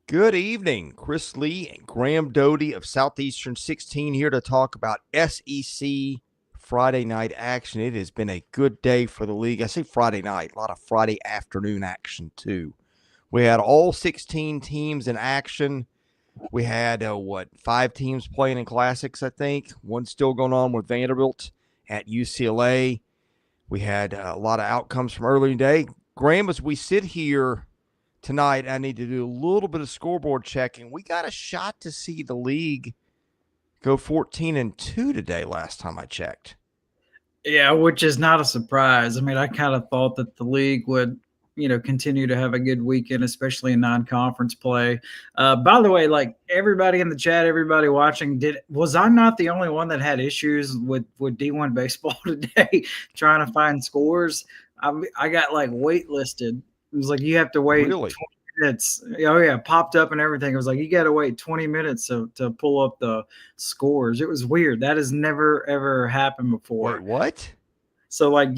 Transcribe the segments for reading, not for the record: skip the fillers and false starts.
Good evening. Chris Lee and Graham Doty of Southeastern 16 here to talk about SEC Friday night action. It has been a good day for the league. I say Friday night, a lot of Friday afternoon action too. We had all 16 teams in action. We had, 5 teams playing in classics, I think. One still going on with Vanderbilt at UCLA. We had a lot of outcomes from earlier today. Graham, as we sit here tonight, I need to do a little bit of scoreboard checking. We got a shot to see the league go 14-2 today last time I checked. Yeah, which is not a surprise. I mean, I kind of thought that the league would, continue to have a good weekend, especially in non-conference play. By the way, like everybody in the chat, everybody watching, was I not the only one that had issues with D1 baseball today trying to find scores? I got like waitlisted. It was like you have to wait Really? 20 minutes. Oh yeah, popped up and everything. It was like you got to wait 20 minutes to pull up the scores. It was weird. That has never ever happened before. Wait, what? So like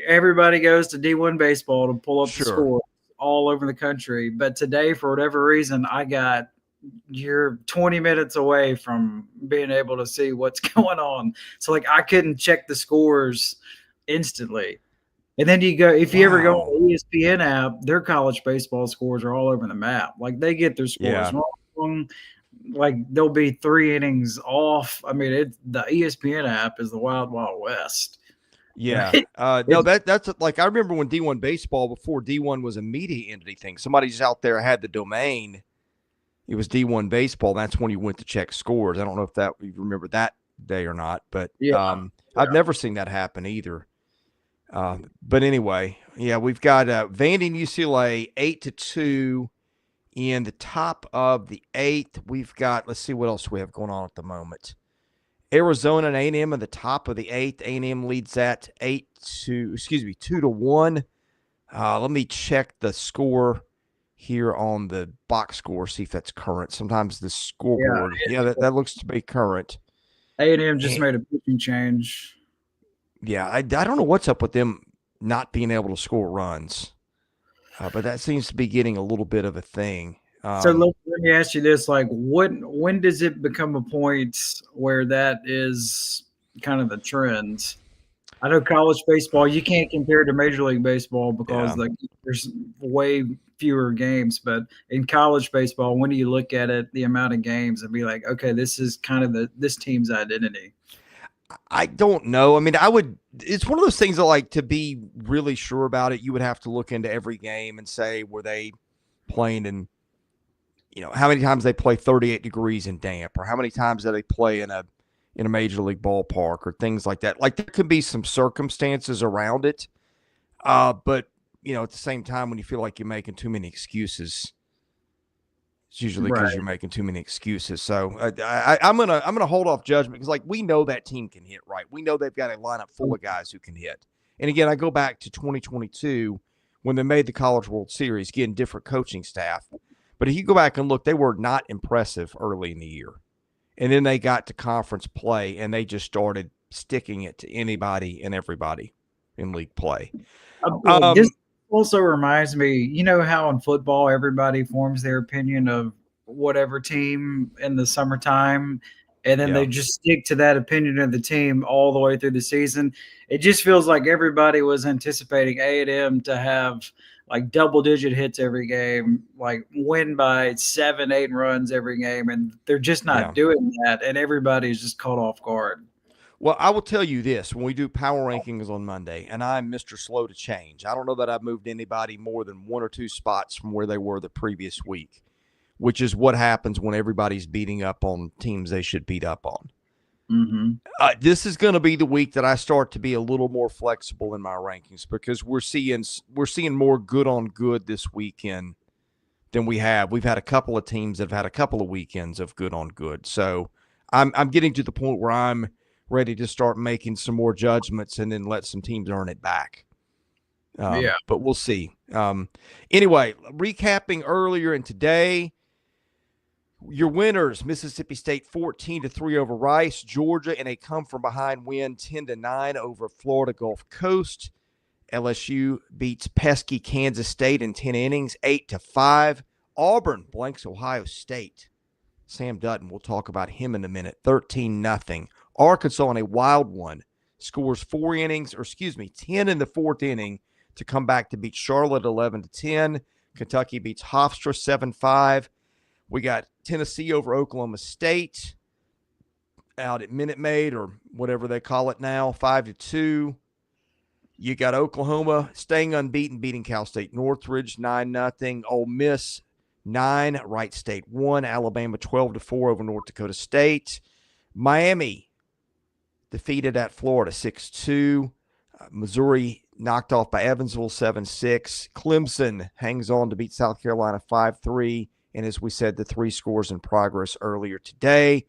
everybody goes to D1 baseball to pull up the Sure. score all over the country. But today, for whatever reason, you're 20 minutes away from being able to see what's going on. So like I couldn't check the scores instantly. And then if you ever go on the ESPN app, their college baseball scores are all over the map. Like they get their scores wrong. Like they'll be 3 innings off. I mean, the ESPN app is the Wild Wild West. Yeah. No, that's like I remember when D1 baseball, before D1 was a media entity thing, somebody's out there had the domain. It was D1 baseball. That's when you went to check scores. I don't know if you remember that day or not, but I've never seen that happen either. But anyway, yeah, we've got Vandy and UCLA 8-2 in the top of the 8th. We've got, let's see what else we have going on at the moment. Arizona and A&M in the top of the 8th. A&M leads that 2-1. Let me check the score here on the box score, see if that's current. Sometimes the scoreboard, that looks to be current. A&M just made a pitching change. Yeah, I don't know what's up with them not being able to score runs, but that seems to be getting a little bit of a thing. So let me ask you this: like, when does it become a point where that is kind of the trend? I know college baseball you can't compare to Major League Baseball because there's way fewer games, but in college baseball, when do you look at it, the amount of games, and be like, okay, this is kind of this team's identity? I don't know. I mean, it's one of those things that, like, to be really sure about it, you would have to look into every game and say, were they playing in, how many times they play 38 degrees and damp, or how many times do they play in a major league ballpark, or things like that. Like, there could be some circumstances around it. But, at the same time, when you feel like you're making too many excuses, it's usually because you're making too many excuses. So I'm gonna hold off judgment because, like, we know that team can hit, right? We know they've got a lineup full of guys who can hit. And again, I go back to 2022 when they made the College World Series, getting different coaching staff. But if you go back and look, they were not impressive early in the year. And then they got to conference play, and they just started sticking it to anybody and everybody in league play. This also reminds me, how in football everybody forms their opinion of whatever team in the summertime, and then they just stick to that opinion of the team all the way through the season. It just feels like everybody was anticipating A&M to have like double-digit hits every game, like win by 7-8 runs every game, and they're just not doing that, and everybody's just caught off guard. Well, I will tell you this. When we do power rankings on Monday, and I'm Mr. Slow to change, I don't know that I've moved anybody more than 1 or 2 spots from where they were the previous week, which is what happens when everybody's beating up on teams they should beat up on. Mm-hmm. This is going to be the week that I start to be a little more flexible in my rankings because we're seeing more good on good this weekend than we have. We've had a couple of teams that have had a couple of weekends of good on good. So I'm getting to the point where I'm ready to start making some more judgments and then let some teams earn it back. But we'll see. Anyway, recapping earlier in today, your winners: Mississippi State 14-3 over Rice, Georgia in a come-from-behind win 10-9 over Florida Gulf Coast. LSU beats pesky Kansas State in 10 innings, 8-5. Auburn blanks Ohio State. Sam Dutton, we'll talk about him in a minute. 13-0. Arkansas in a wild one scores 10 in the fourth inning to come back to beat Charlotte 11-10. Kentucky beats Hofstra 7-5. We got Tennessee over Oklahoma State out at Minute Maid, or whatever they call it now, 5-2. You got Oklahoma staying unbeaten, beating Cal State Northridge 9-0. Ole Miss 9, Wright State 1, Alabama 12-4 over North Dakota State. Miami defeated at Florida 6-2. Missouri knocked off by Evansville 7-6. Clemson hangs on to beat South Carolina 5-3. And as we said, the 3 scores in progress earlier today.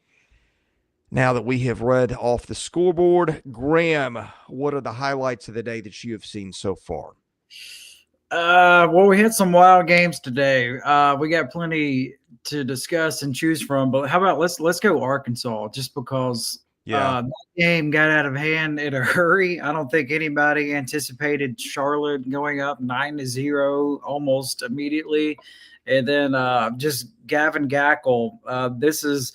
Now that we have read off the scoreboard, Graham, what are the highlights of the day that you have seen so far? Well, we had some wild games today. We got plenty to discuss and choose from, but how about let's go Arkansas, just because that game got out of hand in a hurry. I don't think anybody anticipated Charlotte going up 9-0 almost immediately. And then just Gavin Gackle. This is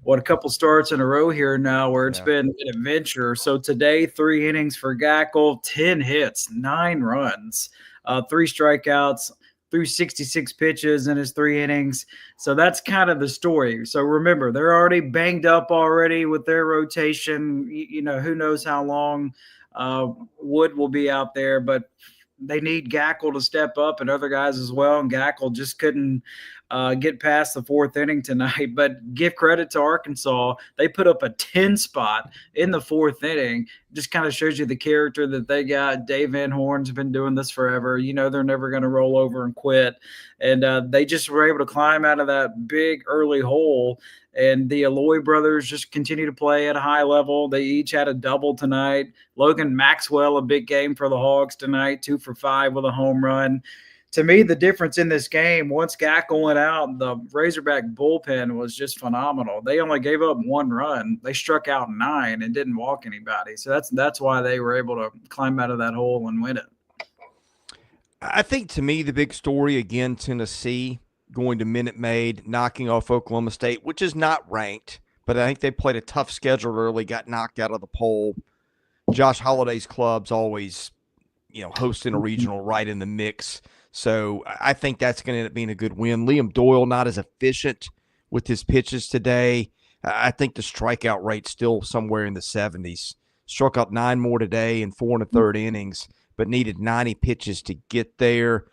a couple starts in a row here now where it's been an adventure. So today, 3 innings for Gackle, 10 hits, 9 runs, 3 strikeouts, threw 66 pitches in his 3 innings. So that's kind of the story. So remember, they're already banged up already with their rotation. Who knows how long Wood will be out there, but they need Gackle to step up and other guys as well. And Gackle just couldn't get past the 4th inning tonight. But give credit to Arkansas. They put up a 10 spot in the 4th inning. Just kind of shows you the character that they got. Dave Van Horn's been doing this forever. They're never going to roll over and quit. And they just were able to climb out of that big early hole. And the Alloy brothers just continue to play at a high level. They each had a double tonight. Logan Maxwell, a big game for the Hogs tonight, 2 for 5 with a home run. To me, the difference in this game, once Gackle went out, the Razorback bullpen was just phenomenal. They only gave up 1 run. They struck out 9 and didn't walk anybody. So that's why they were able to climb out of that hole and win it. I think, to me, the big story, again, Tennessee going to Minute Maid, knocking off Oklahoma State, which is not ranked, but I think they played a tough schedule early, got knocked out of the poll. Josh Holliday's club's always, hosting a regional right in the mix. So I think that's going to end up being a good win. Liam Doyle not as efficient with his pitches today. I think the strikeout rate's still somewhere in the 70s. Struck out 9 more today in 4 1/3 innings, but needed 90 pitches to get there.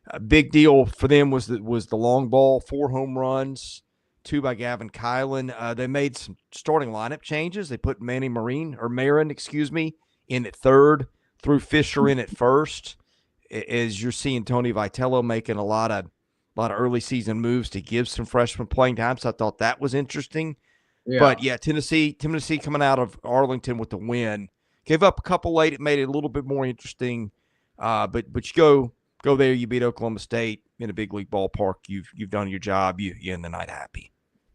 A big deal for them was the long ball, 4 home runs, 2 by Gavin Kylan. They made some starting lineup changes. They put Marin, in at third, threw Fisher in at first. As you're seeing Tony Vitello making a lot of early season moves to give some freshmen playing time, so I thought that was interesting. Yeah. But Tennessee coming out of Arlington with the win, gave up a couple late. It made it a little bit more interesting. But you go there, you beat Oklahoma State in a big league ballpark. You've done your job. You end the night happy.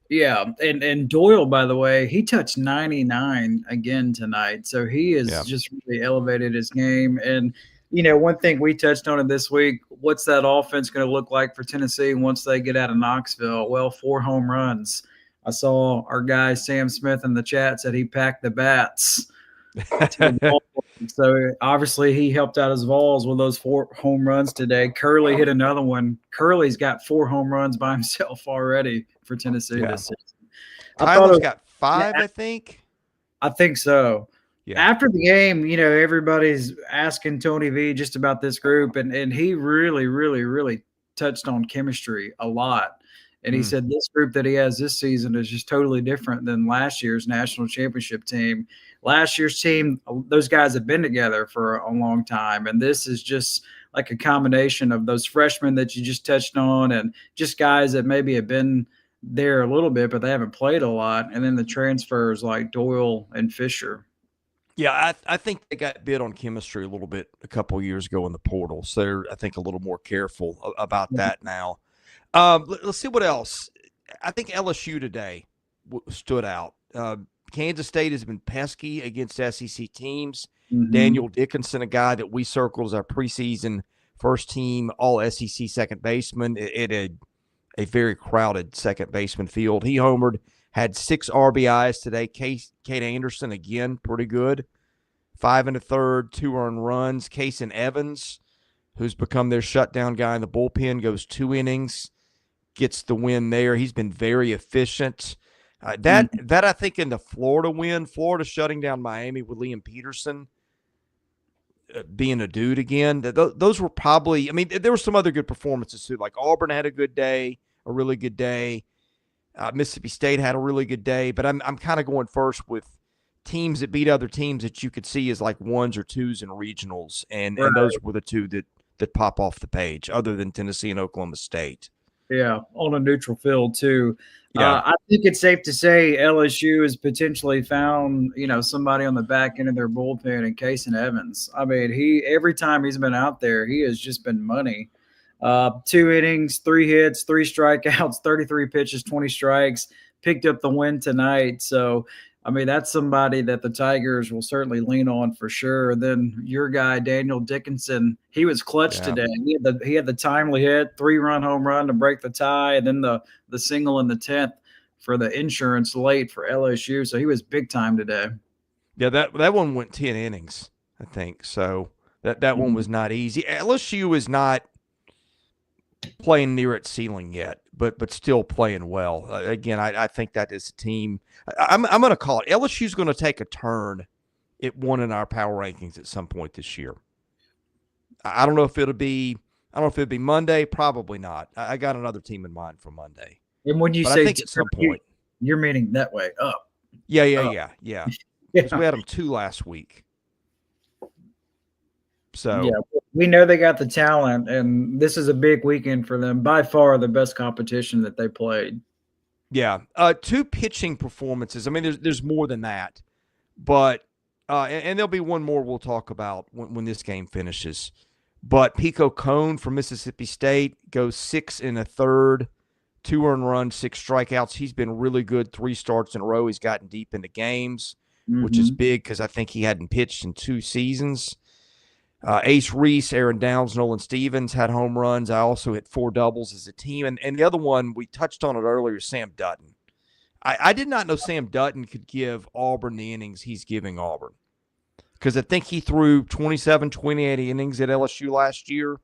Yeah, and Doyle, by the way, he touched 99 again tonight, so he has just really elevated his game. And one thing we touched on it this week, what's that offense going to look like for Tennessee once they get out of Knoxville? Well, 4 home runs. I saw our guy Sam Smith in the chat said he packed the bats. So obviously he helped out his Vols with those 4 home runs today. Curley hit another one. Curley's got 4 home runs by himself already for Tennessee this season. Tyler's got 5, I think. I think so. Yeah. After the game, everybody's asking Tony V just about this group, and he really, really, really touched on chemistry a lot. And he said this group that he has this season is just totally different than last year's national championship team. Last year's team, those guys have been together for a long time, and this is just like a combination of those freshmen that you just touched on and just guys that maybe have been there a little bit, but they haven't played a lot, and then the transfers like Doyle and Fisher. Yeah, I think they got bid on chemistry a little bit a couple of years ago in the portal, so they're, I think, a little more careful about that now. Let's see what else. I think LSU today stood out. Kansas State has been pesky against SEC teams. Daniel Dickinson, a guy that we circled as our preseason first team All-SEC second baseman, at a a very crowded second baseman field. He homered, had 6 RBIs today. Cade Anderson, again, pretty good. 5 1/3, 2 earned runs. Kason Evans, who's become their shutdown guy in the bullpen, goes 2 innings, gets the win there. He's been very efficient. That I think in the Florida win, Florida shutting down Miami with Liam Peterson being a dude again. Those were probably, I mean, there were some other good performances too. Like Auburn had a good day, a really good day. Mississippi State had a really good day. But I'm kind of going first with teams that beat other teams that you could see as like 1s or 2s in regionals, and those were the 2 that pop off the page, other than Tennessee and Oklahoma State. Yeah, on a neutral field too. Yeah. I think it's safe to say LSU has potentially found, somebody on the back end of their bullpen in Kason Evans. I mean, every time he's been out there, he has just been money. 2 innings, 3 hits, 3 strikeouts, 33 pitches, 20 strikes, picked up the win tonight. So, I mean, that's somebody that the Tigers will certainly lean on for sure. Then your guy, Daniel Dickinson, he was clutch today. He had the timely hit, 3-run home run to break the tie, and then the single in the 10th for the insurance late for LSU. So he was big time today. Yeah, that one went 10 innings, I think. So that one was not easy. LSU is not playing near its ceiling yet, but still playing well. Again, I think that is a team. I'm going to call it. LSU's going to take a turn at 1 in our power rankings at some point this year. I don't know if it'll be Monday. Probably not. I got another team in mind for Monday. And when you say I think at some point, you're meaning that way up. Yeah. Because we had them 2 last week. So yeah, we know they got the talent, and this is a big weekend for them. By far, the best competition that they played. Yeah, 2 pitching performances. I mean, there's more than that, but and there'll be one more we'll talk about when this game finishes. But Pico Cone from Mississippi State goes 6 1/3, 2 earned runs, 6 strikeouts. He's been really good 3 starts in a row. He's gotten deep into games, which is big because I think he hadn't pitched in 2 seasons. Ace Reese, Aaron Downs, Nolan Stevens had home runs. I also hit 4 doubles as a team. And the other one, we touched on it earlier, Sam Dutton. I did not know Sam Dutton could give Auburn the innings he's giving Auburn, because I think he threw 27, 28 innings at LSU last year.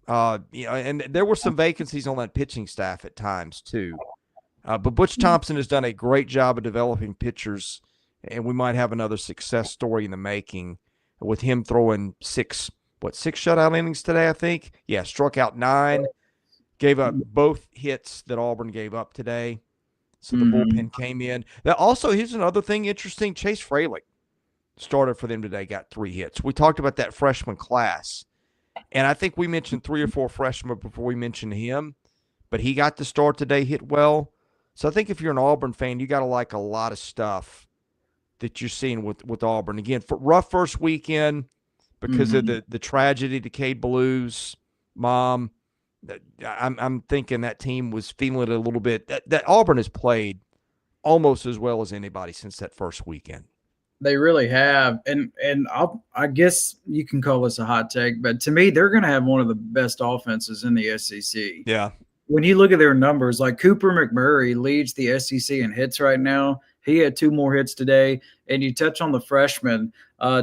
And there were some vacancies on that pitching staff at times too. But Butch Thompson has done a great job of developing pitchers, and we might have another success story in the making with him throwing 6 shutout innings today, I think. Yeah, struck out 9, gave up both hits that Auburn gave up today. So the bullpen came in. Now, also, here's another thing interesting. Chase Freilich started for them today, got 3 hits. We talked about that freshman class, and I think we mentioned 3 or 4 freshmen before we mentioned him, but he got the start today, hit well. So I think if you're an Auburn fan, you got to like a lot of stuff that you're seeing with Auburn. Again, for rough first weekend because of the tragedy to Cade Blue's mom. I'm thinking that team was feeling it a little bit. That Auburn has played almost as well as anybody since that first weekend. They really have. And I guess you can call this a hot take, but to me, they're going to have one of the best offenses in the SEC. Yeah. When you look at their numbers, like Cooper McMurray leads the SEC in hits right now. He had 2 more hits today. And you touch on the freshman,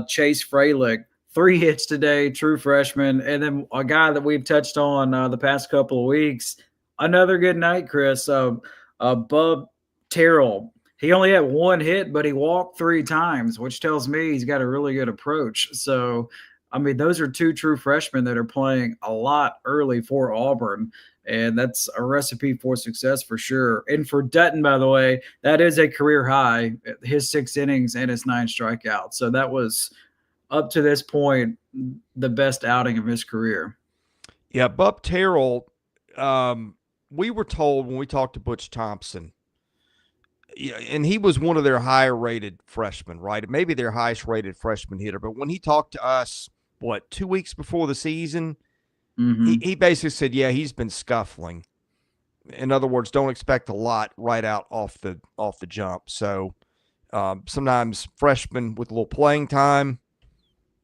Chase Freilich, 3 hits today, true freshman. And then a guy that we've touched on the past couple of weeks, another good night, Chris, Bub Terrell. He only had 1 hit, but he walked 3 times, which tells me he's got a really good approach. So, I mean, those are 2 true freshmen that are playing a lot early for Auburn. And that's a recipe for success for sure. And for Dutton, by the way, that is a career high, his 6 innings and his 9 strikeouts. So that was, up to this point, the best outing of his career. Yeah, Bub Terrell, we were told when we talked to Butch Thompson, and he was one of their higher-rated freshmen, right? Maybe their highest-rated freshman hitter. But when he talked to us, 2 weeks before the season, he basically said, yeah, he's been scuffling. In other words, don't expect a lot right out off the jump. So sometimes freshmen with a little playing time,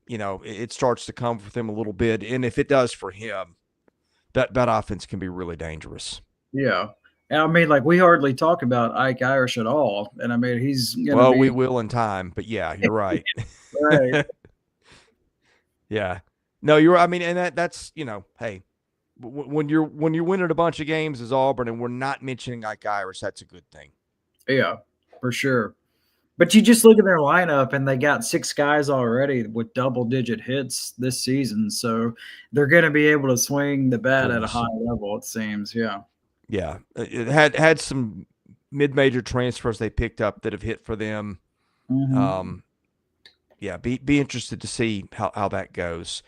it starts to come with him a little bit. And if it does for him, that offense can be really dangerous. Yeah. And I mean, like, we hardly talk about Ike Irish at all. And I mean, he's going to Well, be. we will in time, but yeah, you're right. Right. Yeah. No, you're, I mean, and that's, hey, when you're winning a bunch of games as Auburn and we're not mentioning Ike Irish, that's a good thing. Yeah, for sure. But you just look at their lineup, and they got 6 guys already with double-digit hits this season. So they're going to be able to swing the bat at a high level, it seems. Yeah. Yeah. It had some mid-major transfers they picked up that have hit for them. Mm-hmm. Yeah, be interested to see how that goes.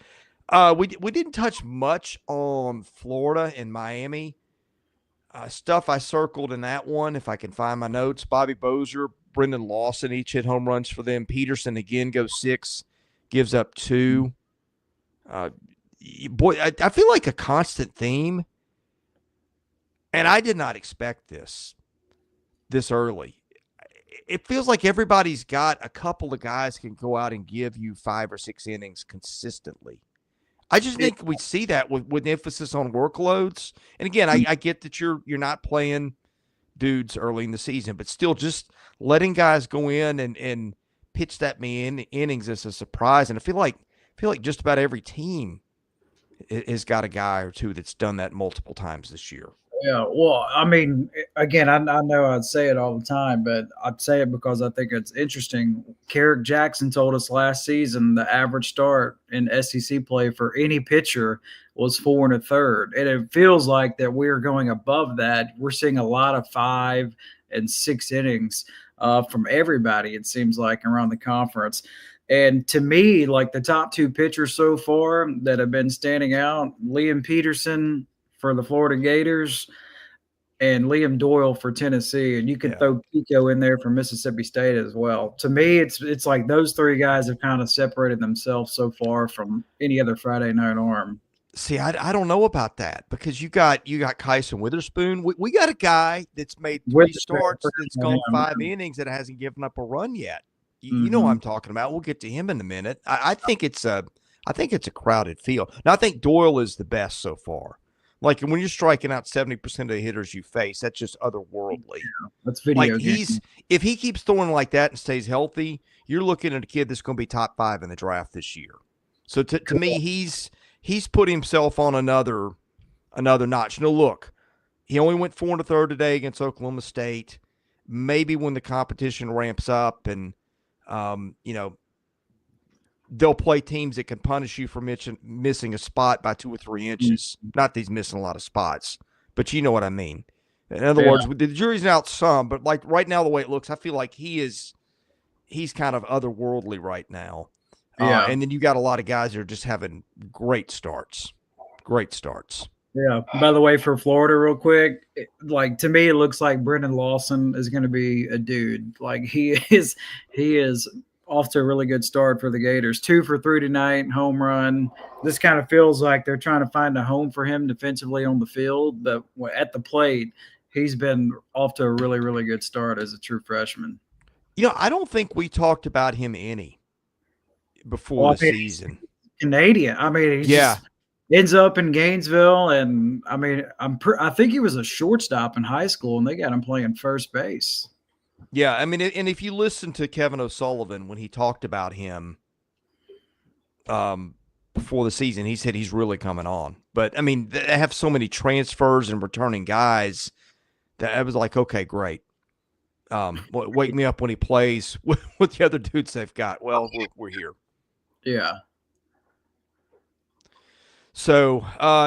We didn't touch much on Florida and Miami. Stuff I circled in that one, if I can find my notes. Bobby Bozier, Brendan Lawson each hit home runs for them. Peterson again goes 6, gives up 2. Boy, I feel like a constant theme, and I did not expect this early. It feels like everybody's got a couple of guys can go out and give you 5 or 6 innings consistently. I just think we see that with emphasis on workloads. And again, I get that you're not playing dudes early in the season, but still just letting guys go in and pitch that many innings is a surprise. And I feel like just about every team has got a guy or two that's done that multiple times this year. Yeah, well, I mean, again, I know I'd say it all the time, but I'd say it because I think it's interesting. Carrick Jackson told us last season the average start in SEC play for any pitcher was 4 1/3, and it feels like that we're going above that. We're seeing a lot of 5 and 6 innings from everybody, it seems like, around the conference. And to me, like, the top 2 pitchers so far that have been standing out, Liam Peterson for the Florida Gators and Liam Doyle for Tennessee. And you could throw Pico in there for Mississippi State as well. To me, it's like those 3 guys have kind of separated themselves so far from any other Friday night arm. See, I don't know about that because you got Kyson Witherspoon. We got a guy that's made 3 starts that's gone 5 innings that hasn't given up a run yet. You know what I'm talking about. We'll get to him in a minute. I think it's a crowded field. Now I think Doyle is the best so far. Like when you're striking out 70% of the hitters you face, that's just otherworldly. Yeah, that's video game. If he keeps throwing like that and stays healthy, you're looking at a kid that's going to be top 5 in the draft this year. So to me, he's put himself on another notch. Now look, he only went 4 1/3 today against Oklahoma State. Maybe when the competition ramps up and they'll play teams that can punish you for missing a spot by 2 or 3 inches. Not that he's missing a lot of spots, but you know what I mean. In other words, the jury's out some, but like right now, the way it looks, I feel like he's kind of otherworldly right now. Yeah. And then you got a lot of guys that are just having great starts. Great starts. Yeah. By the way, for Florida, real quick, like to me, it looks like Brendan Lawson is going to be a dude. Like he is off to a really good start for the Gators. 2 for 3 tonight, home run. This kind of feels like they're trying to find a home for him defensively on the field. But at the plate, he's been off to a really, really good start as a true freshman. I don't think we talked about him any before the season. Canadian. I mean, he just ends up in Gainesville, and I mean, I think he was a shortstop in high school, and they got him playing first base. Yeah, I mean, and if you listen to Kevin O'Sullivan when he talked about him before the season, he said he's really coming on. But, I mean, they have so many transfers and returning guys that I was like, okay, great. Wake me up when he plays with the other dudes they've got. Well, we're here. Yeah. So,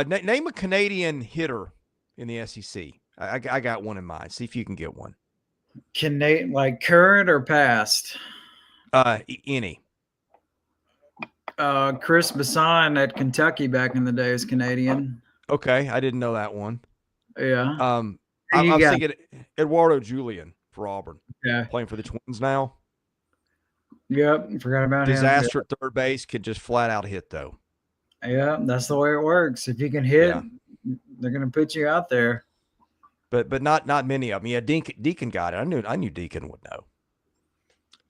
name a Canadian hitter in the SEC. I got one in mind. See if you can get one. Canadian, like current or past? Any. Chris Bassan at Kentucky back in the day is Canadian. Okay, I didn't know that one. Yeah. I'm thinking Eduardo Julian for Auburn. Yeah. Playing for the Twins now. Yep, forgot about him. Disaster at third base, could just flat out hit though. Yeah, that's the way it works. If you can hit, they're going to put you out there. But not many of them. Yeah, Deacon got it. I knew Deacon would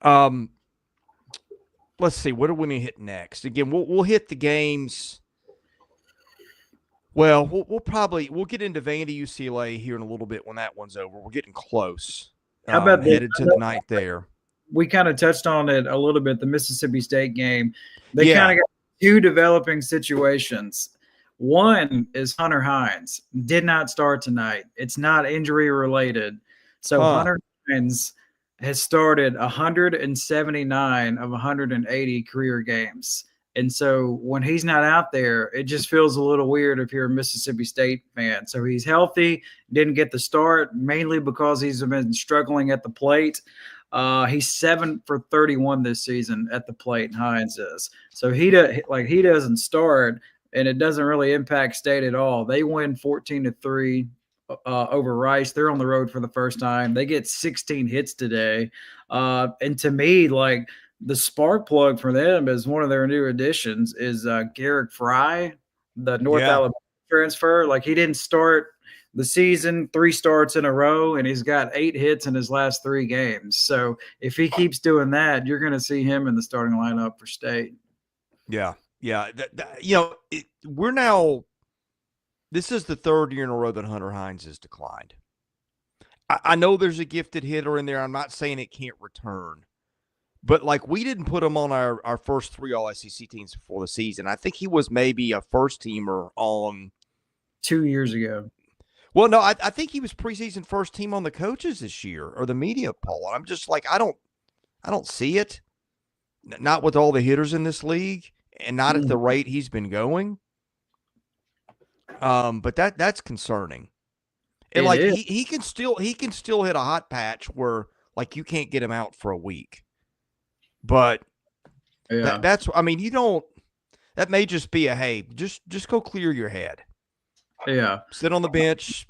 know. Let's see. What are we going to hit next? Again, we'll hit the games Well, we'll get into Vandy UCLA here in a little bit when that one's over. We're getting close. How about this? Headed to the ninth there. We kind of touched on it a little bit, the Mississippi State game. They Yeah. kind of got two developing situations. One is Hunter Hines. Did not start tonight. It's not injury related. So Hunter Hines has started 179 of 180 career games. And so when he's not out there, it just feels a little weird if you're a Mississippi State fan. So he's healthy, didn't get the start, mainly because he's been struggling at the plate. He's 7 for 31 this season at the plate. Hines is. So he doesn't start, and it doesn't really impact State at all. They win 14-3 over Rice. They're on the road for the first time. They get 16 hits today, and to me, like, the spark plug for them is one of their new additions is Garrick Fry, the North Alabama transfer. Like, he didn't start the season, 3 starts in a row, and he's got 8 hits in his last 3 games. So if he keeps doing that, you're going to see him in the starting lineup for State. Yeah. This is the 3rd year in a row that Hunter Hines has declined. I know there's a gifted hitter in there. I'm not saying it can't return. But, like, we didn't put him on our first 3 All-SEC teams before the season. I think he was maybe a first-teamer on 2 years ago. Well, no, I think he was preseason first team on the coaches this year or the media poll. I'm just like, I don't see it. Not with all the hitters in this league and not at the rate he's been going. But that's concerning. And he can still hit a hot patch where, like, you can't get him out for a week. But that may just be a, hey, just go clear your head. Yeah. Sit on the bench,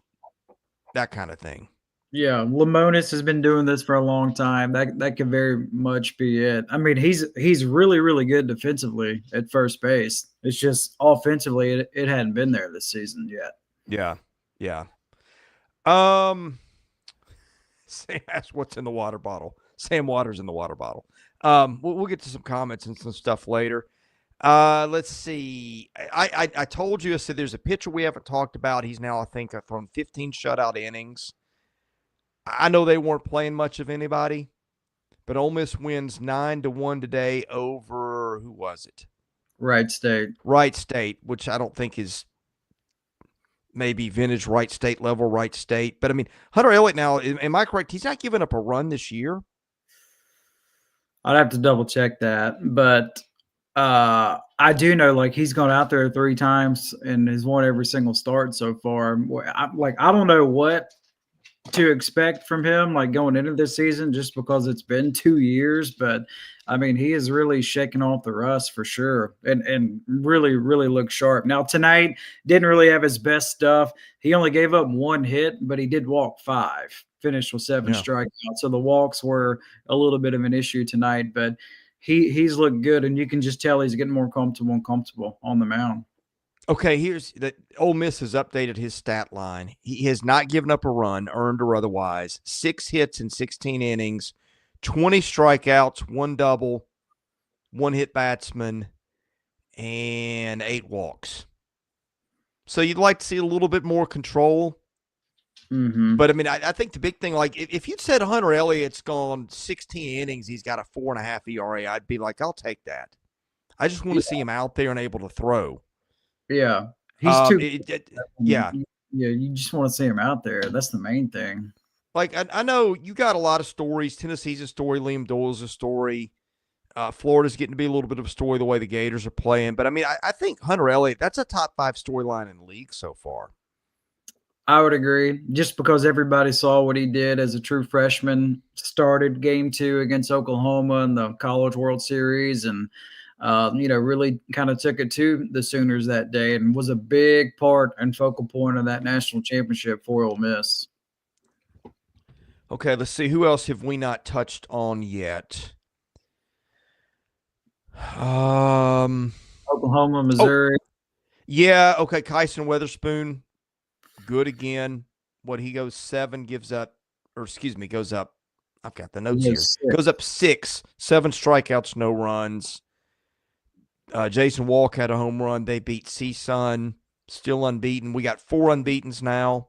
that kind of thing. Yeah. Lemonis has been doing this for a long time. That could very much be it. I mean, he's really, really good defensively at first base. It's just offensively, it hadn't been there this season yet. Yeah. Yeah. Sam asked what's in the water bottle. Sam Waters in the water bottle. We'll get to some comments and some stuff later. Let's see. I told you, I said there's a pitcher we haven't talked about. He's now, I think, thrown 15 shutout innings. I know they weren't playing much of anybody, but Ole Miss wins 9-1 today over, who was it? Wright State. Wright State, which I don't think is maybe vintage Wright State level Wright State. But, I mean, Hunter Elliott now, am I correct? He's not giving up a run this year? I'd have to double check that, but I do know, like, he's gone out there 3 times and has won every single start so far. I don't know what to expect from him, like, going into this season, just because it's been 2 years. But I mean, he is really shaking off the rust for sure, and really, really looks sharp. Now tonight didn't really have his best stuff. He only gave up 1 hit, but he did walk 5. Finished with 7 strikeouts. So the walks were a little bit of an issue tonight, but he's looked good, and you can just tell he's getting more comfortable on the mound. Okay, here's that. Ole Miss has updated his stat line. He has not given up a run, earned or otherwise. 6 hits in 16 innings, 20 strikeouts, 1 double, 1 hit batsman, and 8 walks. So you'd like to see a little bit more control. Mm-hmm. But, I mean, I think the big thing, like, if you'd said Hunter Elliott's gone 16 innings, he's got a 4.5 ERA, I'd be like, I'll take that. I just want to see him out there and able to throw. Yeah. He's too yeah. Yeah, you just want to see him out there. That's the main thing. Like, I know you got a lot of stories. Tennessee's a story. Liam Doyle's a story. Florida's getting to be a little bit of a story the way the Gators are playing. But, I mean, I think Hunter Elliott, that's a top 5 storyline in the league so far. I would agree, just because everybody saw what he did as a true freshman, started game 2 against Oklahoma in the College World Series, and really kind of took it to the Sooners that day and was a big part and focal point of that national championship for Ole Miss. Okay, let's see. Who else have we not touched on yet? Oklahoma, Missouri. Yeah, okay, Kyson Weatherspoon. Good again. What he goes 7, goes up. I've got the notes here. 6. Goes up 6, 7 strikeouts, no runs. Jason Walk had a home run. They beat CSUN. still unbeaten. We got 4 unbeatens now.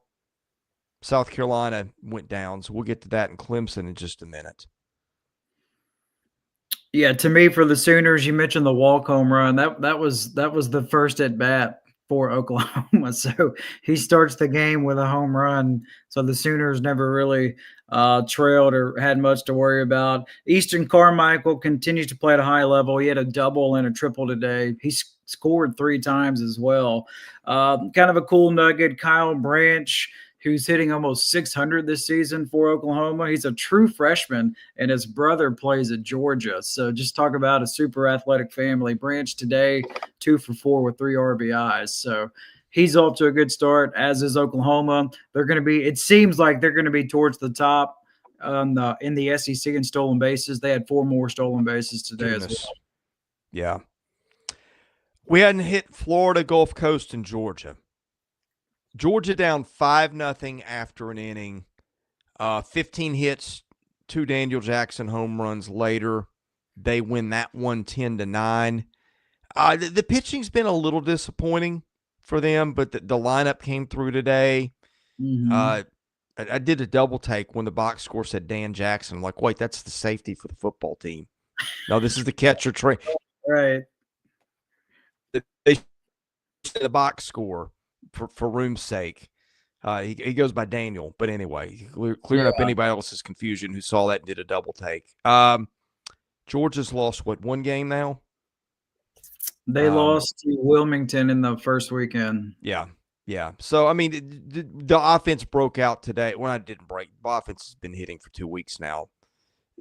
South Carolina went down, so we'll get to that in Clemson in just a minute. Yeah, to me, for the Sooners, you mentioned the walk home run. That was the first at bat for Oklahoma. So he starts the game with a home run. So the Sooners never really trailed or had much to worry about. Easton Carmichael continues to play at a high level. He had a double and a triple today. He scored 3 times as well. Kind of a cool nugget. Kyle Branch, who's hitting almost 600 this season for Oklahoma. He's a true freshman, and his brother plays at Georgia. So just talk about a super athletic family. Branch today, 2 for 4 with 3 RBIs. So he's off to a good start, as is Oklahoma. They're going to be – it seems like they're going to be towards the top in the SEC in stolen bases. They had 4 more stolen bases today as well. Yeah. We hadn't hit Florida, Gulf Coast, and Georgia. Georgia down 5-0 after an inning. 15 hits, 2 Daniel Jackson home runs later. They win that one 10-9. The pitching's been a little disappointing for them, but the lineup came through today. Mm-hmm. I did a double take when the box score said Dan Jackson. I'm like, wait, that's the safety for the football team. No, this is the catcher. Right. They the box score. For room's sake, he goes by Daniel. But anyway, clearing up anybody else's confusion who saw that and did a double take. Georgia's lost, 1 game now? They lost to Wilmington in the first weekend. Yeah. So, I mean, the offense broke out today. Well, it didn't break. The offense has been hitting for 2 weeks now.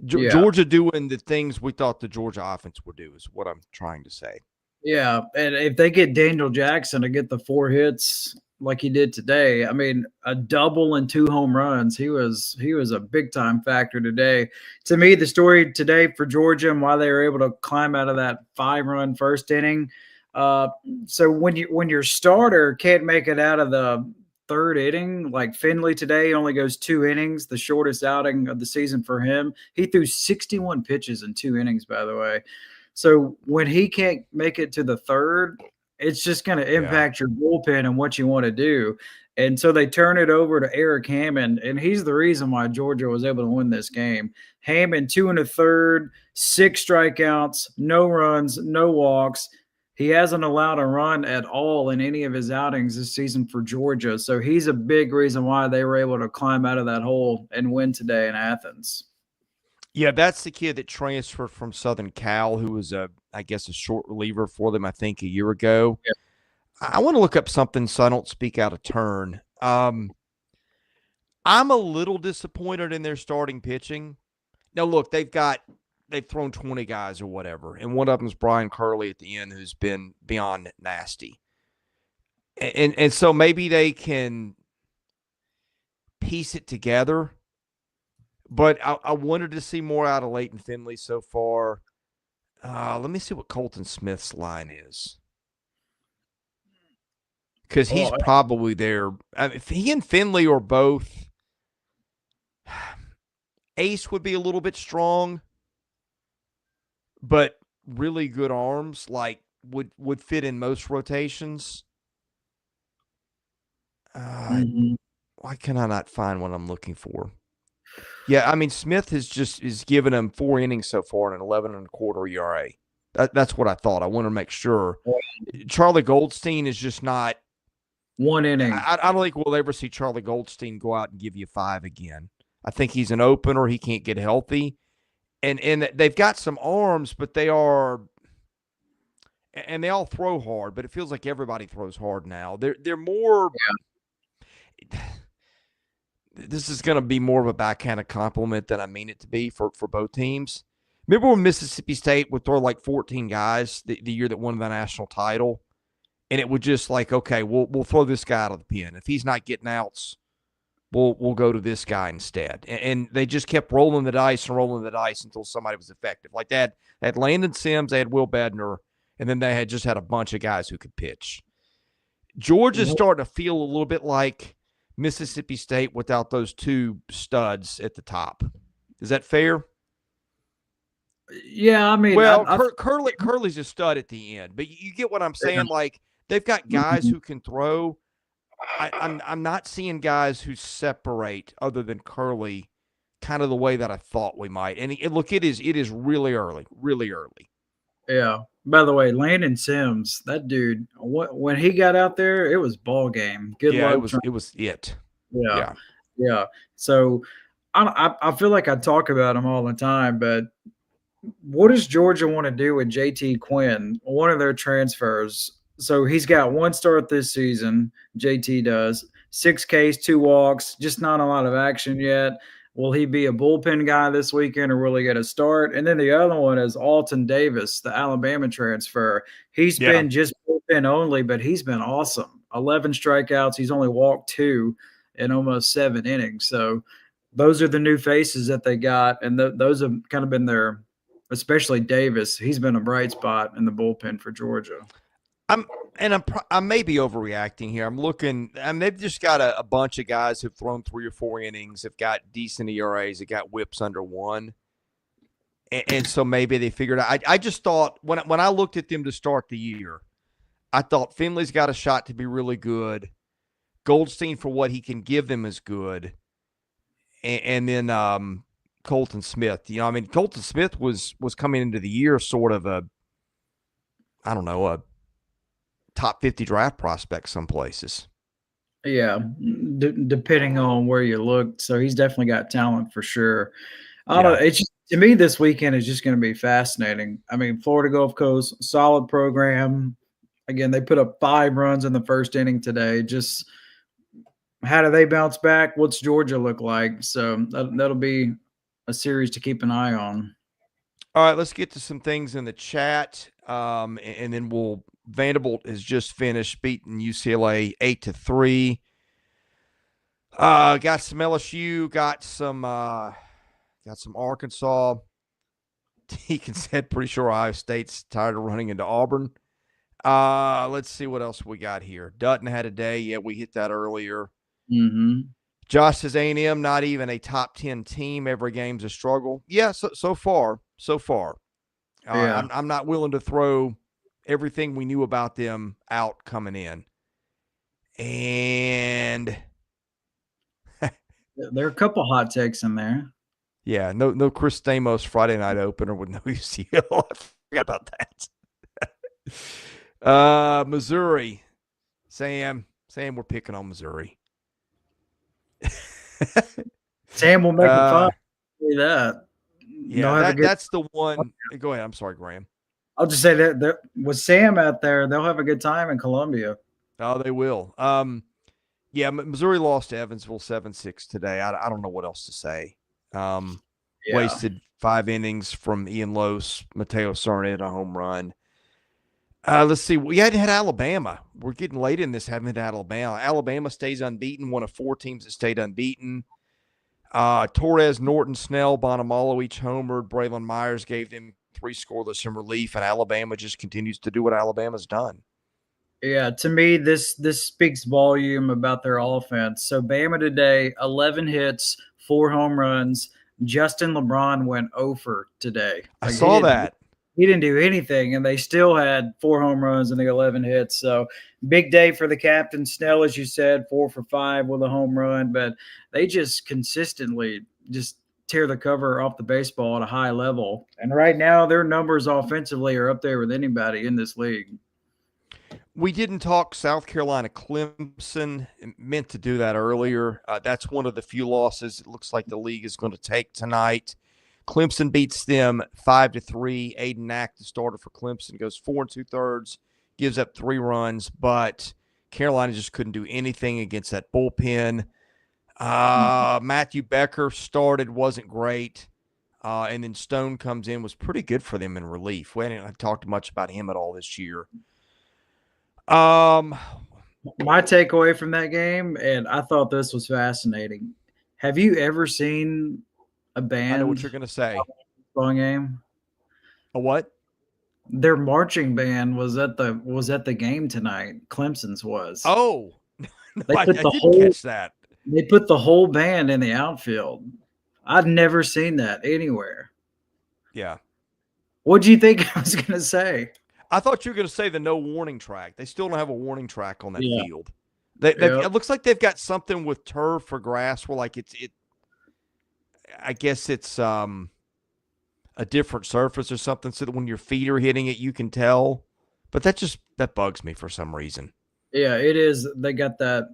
Georgia doing the things we thought the Georgia offense would do is what I'm trying to say. Yeah, and if they get Daniel Jackson to get the 4 hits like he did today, I mean, a double and 2 home runs, he was a big-time factor today. To me, the story today for Georgia and why they were able to climb out of that 5-run first inning, so when your starter can't make it out of the 3rd inning, like Finley today only goes 2 innings, the shortest outing of the season for him. He threw 61 pitches in 2 innings, by the way. So when he can't make it to the 3rd, it's just going to impact your bullpen and what you want to do. And so they turn it over to Eric Hammond, and he's the reason why Georgia was able to win this game. Hammond, 2 1/3, 6 strikeouts, no runs, no walks. He hasn't allowed a run at all in any of his outings this season for Georgia. So he's a big reason why they were able to climb out of that hole and win today in Athens. Yeah, that's the kid that transferred from Southern Cal, who was I guess a short reliever for them, I think, a year ago. Yeah. I want to look up something so I don't speak out of turn. I'm a little disappointed in their starting pitching. Now, look, they've thrown 20 guys or whatever, and one of them is Brian Curley at the end, who's been beyond nasty. And so maybe they can piece it together. But I wanted to see more out of Leighton Finley so far. Let me see what Colton Smith's line is. Because he's probably there. I mean, if he and Finley are both, Ace would be a little bit strong, but really good arms, like would fit in most rotations. Why can I not find what I'm looking for? Yeah, I mean, Smith is given him 4 innings so far and an 11.25 ERA. That's what I thought. I want to make sure. Charlie Goldstein is just not 1 inning. I don't think we'll ever see Charlie Goldstein go out and give you 5 again. I think he's an opener. He can't get healthy. And they've got some arms, but they all throw hard, but it feels like everybody throws hard now. They're more This is going to be more of a backhanded compliment than I mean it to be for both teams. Remember when Mississippi State would throw like 14 guys the year that won the national title? And it would just like, okay, we'll throw this guy out of the pen. If he's not getting outs, we'll go to this guy instead. And they just kept rolling the dice until somebody was effective. Like they had Landon Sims, they had Will Bednar, and then they had just had a bunch of guys who could pitch. Georgia's starting to feel a little bit like Mississippi State without those 2 studs at the top. Is that fair? Yeah, I mean, well, Curley's a stud at the end, but you get what I'm saying. Like They've got guys who can throw. I'm not seeing guys who separate other than Curley, kind of the way that I thought we might. And look, it is really early, really early. Yeah. By the way, Landon Sims, that dude, when he got out there, it was ball game. Good luck. It was it. Yeah. So I feel like I talk about him all the time, but what does Georgia want to do with JT Quinn, one of their transfers? So he's got one start this season. JT does 6 Ks, 2 walks, just not a lot of action yet. Will he be a bullpen guy this weekend, or will he get a start? And then the other one is Alton Davis, the Alabama transfer. He's been just bullpen only, but he's been awesome. 11 strikeouts. He's only walked 2 in almost 7 innings. So those are the new faces that they got, and those have kind of been their, especially Davis. He's been a bright spot in the bullpen for Georgia. I may be overreacting here. I'm looking, and they've just got a bunch of guys who've thrown 3 or 4 innings, have got decent ERAs, have got whips under 1. And so maybe they figured out. I just thought when I looked at them to start the year, I thought Finley's got a shot to be really good. Goldstein, for what he can give them, is good. And then Colton Smith. You know, I mean, Colton Smith was coming into the year sort of a top 50 draft prospect some places. Yeah, depending on where you look. So he's definitely got talent for sure. It's just, to me, this weekend is just going to be fascinating. I mean, Florida Gulf Coast, solid program. Again, they put up 5 runs in the first inning today. Just how do they bounce back? What's Georgia look like? So that'll be a series to keep an eye on. All right, let's get to some things in the chat, and then Vanderbilt has just finished beating UCLA 8-3. Got some LSU, got some Arkansas. Deacon said, pretty sure Ohio State's tired of running into Auburn. Let's see what else we got here. Dutton had a day. Yeah, we hit that earlier. Mm-hmm. Josh says A&M not even a top 10 team. Every game's a struggle. Yeah, so far. Yeah. I'm not willing to throw everything we knew about them out coming in. And there are a couple hot takes in there. Yeah, no Chris Stamos Friday night opener with no UCLA. I forgot about that. Missouri. Sam, we're picking on Missouri. Sam will make a fun. See that. Yeah, that's the one. Go ahead. I'm sorry, Graham. I'll just say that with Sam out there, they'll have a good time in Columbia. Oh, they will. Yeah, Missouri lost to Evansville 7-6 today. I don't know what else to say. Wasted 5 innings from Ian Lose, Mateo Sarnett, a home run. Let's see. We hadn't had Alabama. We're getting late in this, haven't had Alabama. Alabama stays unbeaten, one of 4 teams that stayed unbeaten. Torres, Norton, Snell, Bonamalo each homered. Braylon Myers gave them 3 scoreless in relief, and Alabama just continues to do what Alabama's done. Yeah, to me, this speaks volume about their offense. So Bama today, 11 hits, 4 home runs. Justin LeBron went 0 for today. I saw that. He didn't do anything, and they still had 4 home runs and the 11 hits. So big day for the captain. Snell, as you said, 4 for 5 with a home run. But they just consistently just tear the cover off the baseball at a high level. And right now, their numbers offensively are up there with anybody in this league. We didn't talk South Carolina Clemson. Meant to do that earlier. That's one of the few losses it looks like the league is going to take tonight. Clemson beats them 5-3. Aiden Knack, the starter for Clemson, goes 4 2/3, gives up 3 runs, but Carolina just couldn't do anything against that bullpen. Matthew Becker started, wasn't great. And then Stone comes in, was pretty good for them in relief. We hadn't talked much about him at all this year. My takeaway from that game, and I thought this was fascinating. Have you ever seen a band? I know what you're going to say. Song game. A what? Their marching band was at the game tonight. Clemson's was. Oh, no, I didn't catch that. They put the whole band in the outfield. I've never seen that anywhere. Yeah. What do you think I was going to say? I thought you were going to say the no warning track. They still don't have a warning track on that field. Yep. It looks like they've got something with turf or grass where like I guess it's a different surface or something so that when your feet are hitting it, you can tell. But that bugs me for some reason. Yeah, it is. They got that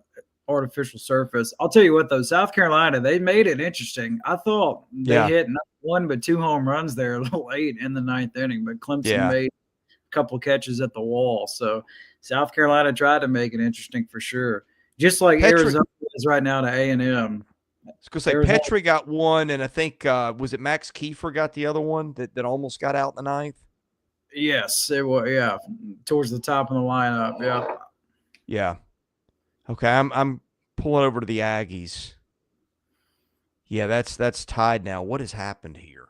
artificial surface. I'll tell you what, though, South Carolina, they made it interesting. I thought they hit not one but 2 home runs there a little late in the 9th inning, but Clemson made a couple catches at the wall. So South Carolina tried to make it interesting for sure. Just like Arizona is right now to A&M. I was going to say Petrie got one, and I think was it Max Kiefer got the other one that almost got out in the 9th? Yes, it was. Yeah, towards the top of the lineup. Yeah. Yeah. Okay, I'm pulling over to the Aggies. Yeah, that's tied now. What has happened here?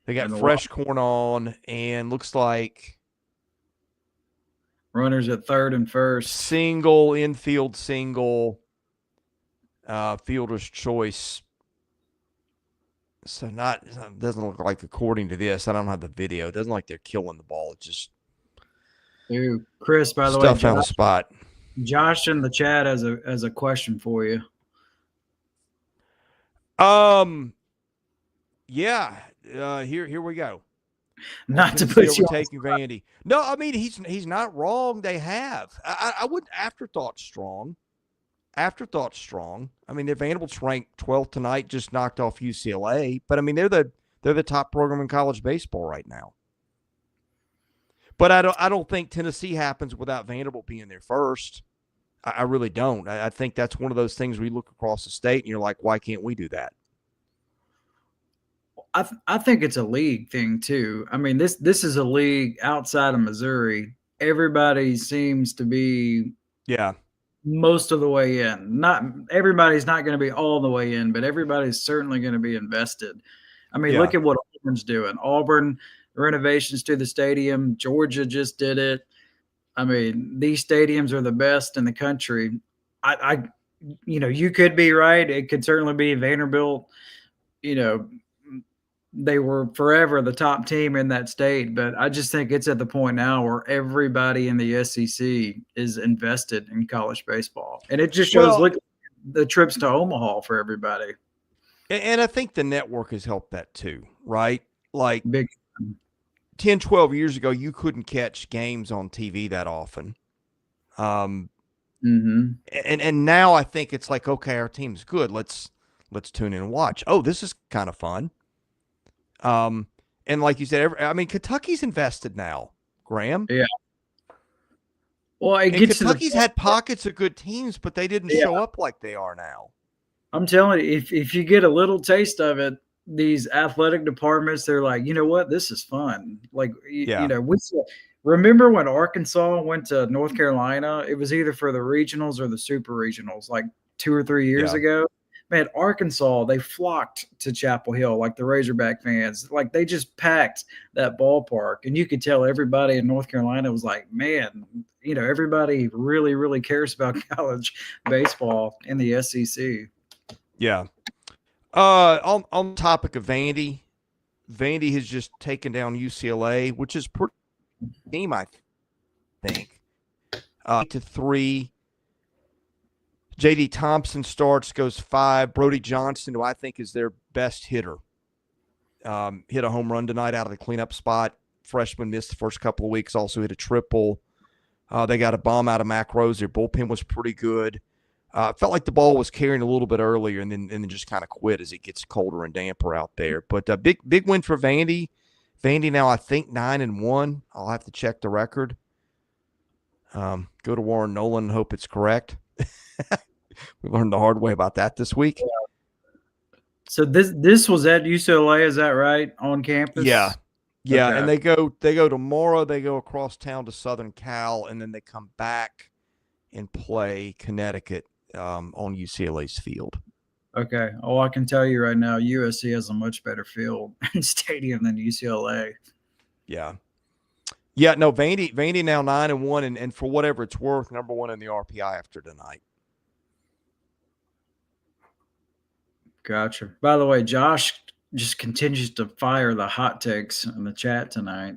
They got fresh corn on, and looks like runners at third and first. Single, infield single, fielder's choice. So doesn't look like, according to this, I don't have the video, it doesn't look like they're killing the ball. It's just Chris, by the way, stuff on the spot. Josh in the chat has a question for you. Yeah. Here we go. Not to put you taking Vandy. No, I mean he's not wrong. They have. I wouldn't. Afterthought strong. I mean, Vanderbilt's ranked 12th tonight, just knocked off UCLA. But I mean, they're the top program in college baseball right now. But I don't think Tennessee happens without Vanderbilt being there first. I really don't. I think that's one of those things where you look across the state and you're like, why can't we do that? I think it's a league thing too. I mean, this is a league outside of Missouri. Everybody seems to be most of the way in. Not everybody's not going to be all the way in, but everybody's certainly going to be invested. I mean, look at what Auburn's doing. Auburn renovations to the stadium. Georgia just did it. I mean, these stadiums are the best in the country. You could be right. It could certainly be Vanderbilt. They were forever the top team in that state, but I just think it's at the point now where everybody in the SEC is invested in college baseball. And it just shows, look at the trips to Omaha for everybody. And I think the network has helped that too, right? Like big 10, 12 years ago, you couldn't catch games on TV that often. And now I think it's like, okay, our team's good. Let's tune in and watch. Oh, this is kind of fun. And like you said, Kentucky's invested now, Graham. Yeah. Well, Kentucky's had pockets of good teams, but they didn't show up like they are now. I'm telling you, if you get a little taste of it, these athletic departments, they're like, you know what, this is fun. Like, remember when Arkansas went to North Carolina? It was either for the regionals or the super regionals, like 2 or 3 years ago. Man, Arkansas, they flocked to Chapel Hill, like the Razorback fans. Like, they just packed that ballpark. And you could tell everybody in North Carolina was like, man, everybody really, really cares about college baseball in the SEC. Yeah. On the topic of Vandy has just taken down UCLA, which is pretty team, I think. 8-3. J.D. Thompson starts, goes 5. Brody Johnson, who I think is their best hitter, hit a home run tonight out of the cleanup spot. Freshman missed the first couple of weeks, also hit a triple. They got a bomb out of Mac Rose. Their bullpen was pretty good. Felt like the ball was carrying a little bit earlier and then just kind of quit as it gets colder and damper out there. But a big win for Vandy. Vandy now, I think, 9-1. I'll have to check the record. Go to Warren Nolan and hope it's correct. We learned the hard way about that this week. So this was at UCLA, is that right? On campus? Yeah. Okay. And they go tomorrow. They go across town to Southern Cal, and then they come back and play Connecticut on UCLA's field. Okay. Oh, I can tell you right now, USC has a much better field and stadium than UCLA. Yeah. Yeah, no, Vandy now 9-1, and for whatever it's worth, number 1 in the RPI after tonight. Gotcha. By the way, Josh just continues to fire the hot takes in the chat tonight.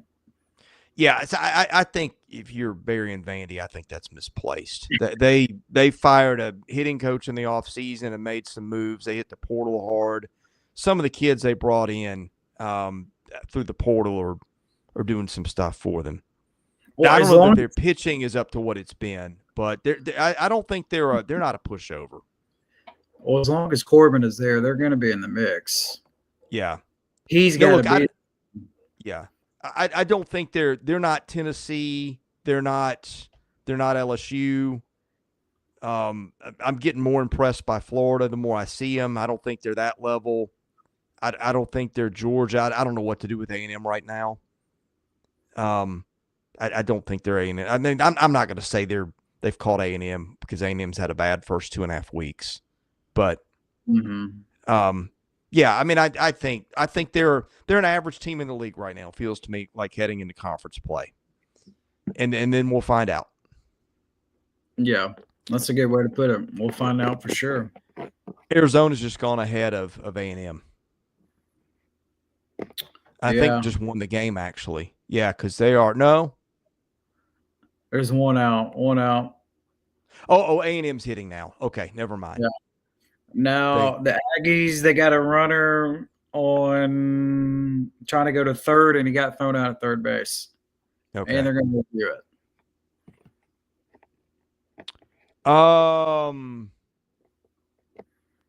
Yeah, I think if you're Barry and Vandy, I think that's misplaced. They fired a hitting coach in the offseason and made some moves. They hit the portal hard. Some of the kids they brought in through the portal are doing some stuff for them. Well, now, I don't know that their pitching is up to what it's been, but I don't think they're not a pushover. Well, as long as Corbin is there, they're going to be in the mix. Yeah, he's got to be. Yeah. I don't think they're not Tennessee. They're not LSU. I'm getting more impressed by Florida the more I see them. I don't think they're that level. I don't think they're Georgia. I don't know what to do with A&M right now. I don't think they're A&M. I mean, I'm not going to say they've caught A&M because A&M's had a bad first 2.5 weeks, but yeah, I mean, I think they're an average team in the league right now. Feels to me like heading into conference play, and then we'll find out. Yeah, that's a good way to put it. We'll find out for sure. Arizona's just gone ahead of A&M. I think just won the game actually. Yeah, because they are There's one out. Oh, A&M's hitting now. Okay, never mind. Yeah. Now the Aggies, they got a runner on trying to go to third, and he got thrown out at third base. Okay, and they're going to review it.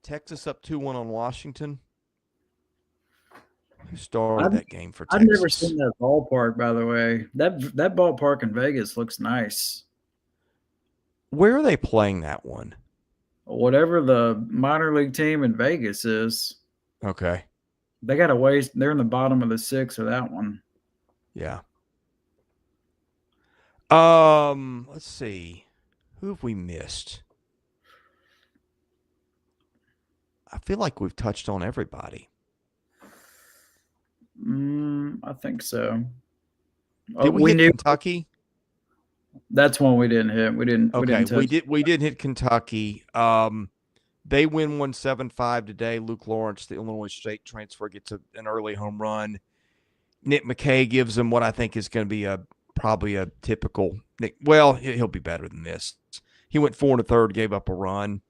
Texas up 2-1 on Washington. Who started that game for Texas? I've never seen that ballpark, by the way. That ballpark in Vegas looks nice. Where are they playing that one? Whatever the minor league team in Vegas is. Okay. They got a ways. They're in the bottom of the 6 of that one. Yeah. Let's see. Who have we missed? I feel like we've touched on everybody. I think so. Did we hit Kentucky? That's one we didn't hit. We didn't. We did hit Kentucky. They win 1-7-5 today. Luke Lawrence, the Illinois State transfer, gets an early home run. Nick McKay gives them what I think is going to be probably a typical Nick. Well, he'll be better than this. He went 4 1/3, gave up a run.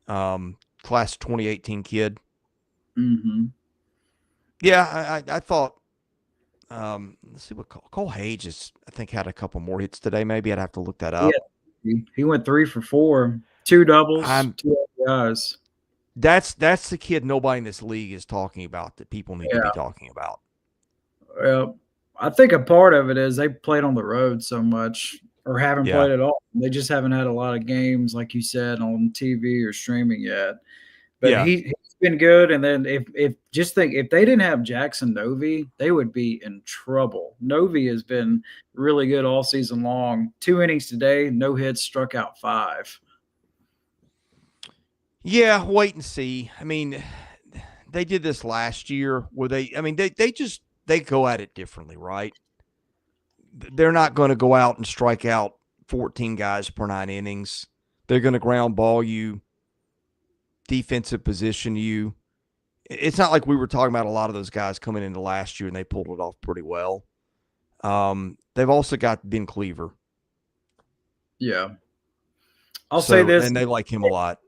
Class 2018 kid. Mm-hmm. Yeah, I thought. Let's see what Cole Hayes I think had a couple more hits today. Maybe I'd have to look that up. Yeah, he went 3 for 4, 2 doubles, 2 RBIs. That's the kid nobody in this league is talking about that people need to be talking about. Well, I think a part of it is they played on the road so much or haven't played at all. They just haven't had a lot of games, like you said, on TV or streaming yet. But he's been good. And then if they didn't have Jackson Novey, they would be in trouble. Novey has been really good all season long. 2 innings today, no hits, struck out 5. Yeah, wait and see. I mean, they did this last year where they go at it differently, right? They're not going to go out and strike out 14 guys per 9 innings. They're going to ground ball you, defensive position you. It's not like we were talking about a lot of those guys coming into last year and they pulled it off pretty well. They've also got Ben Cleaver. Yeah. I'll say this. And they like him a lot.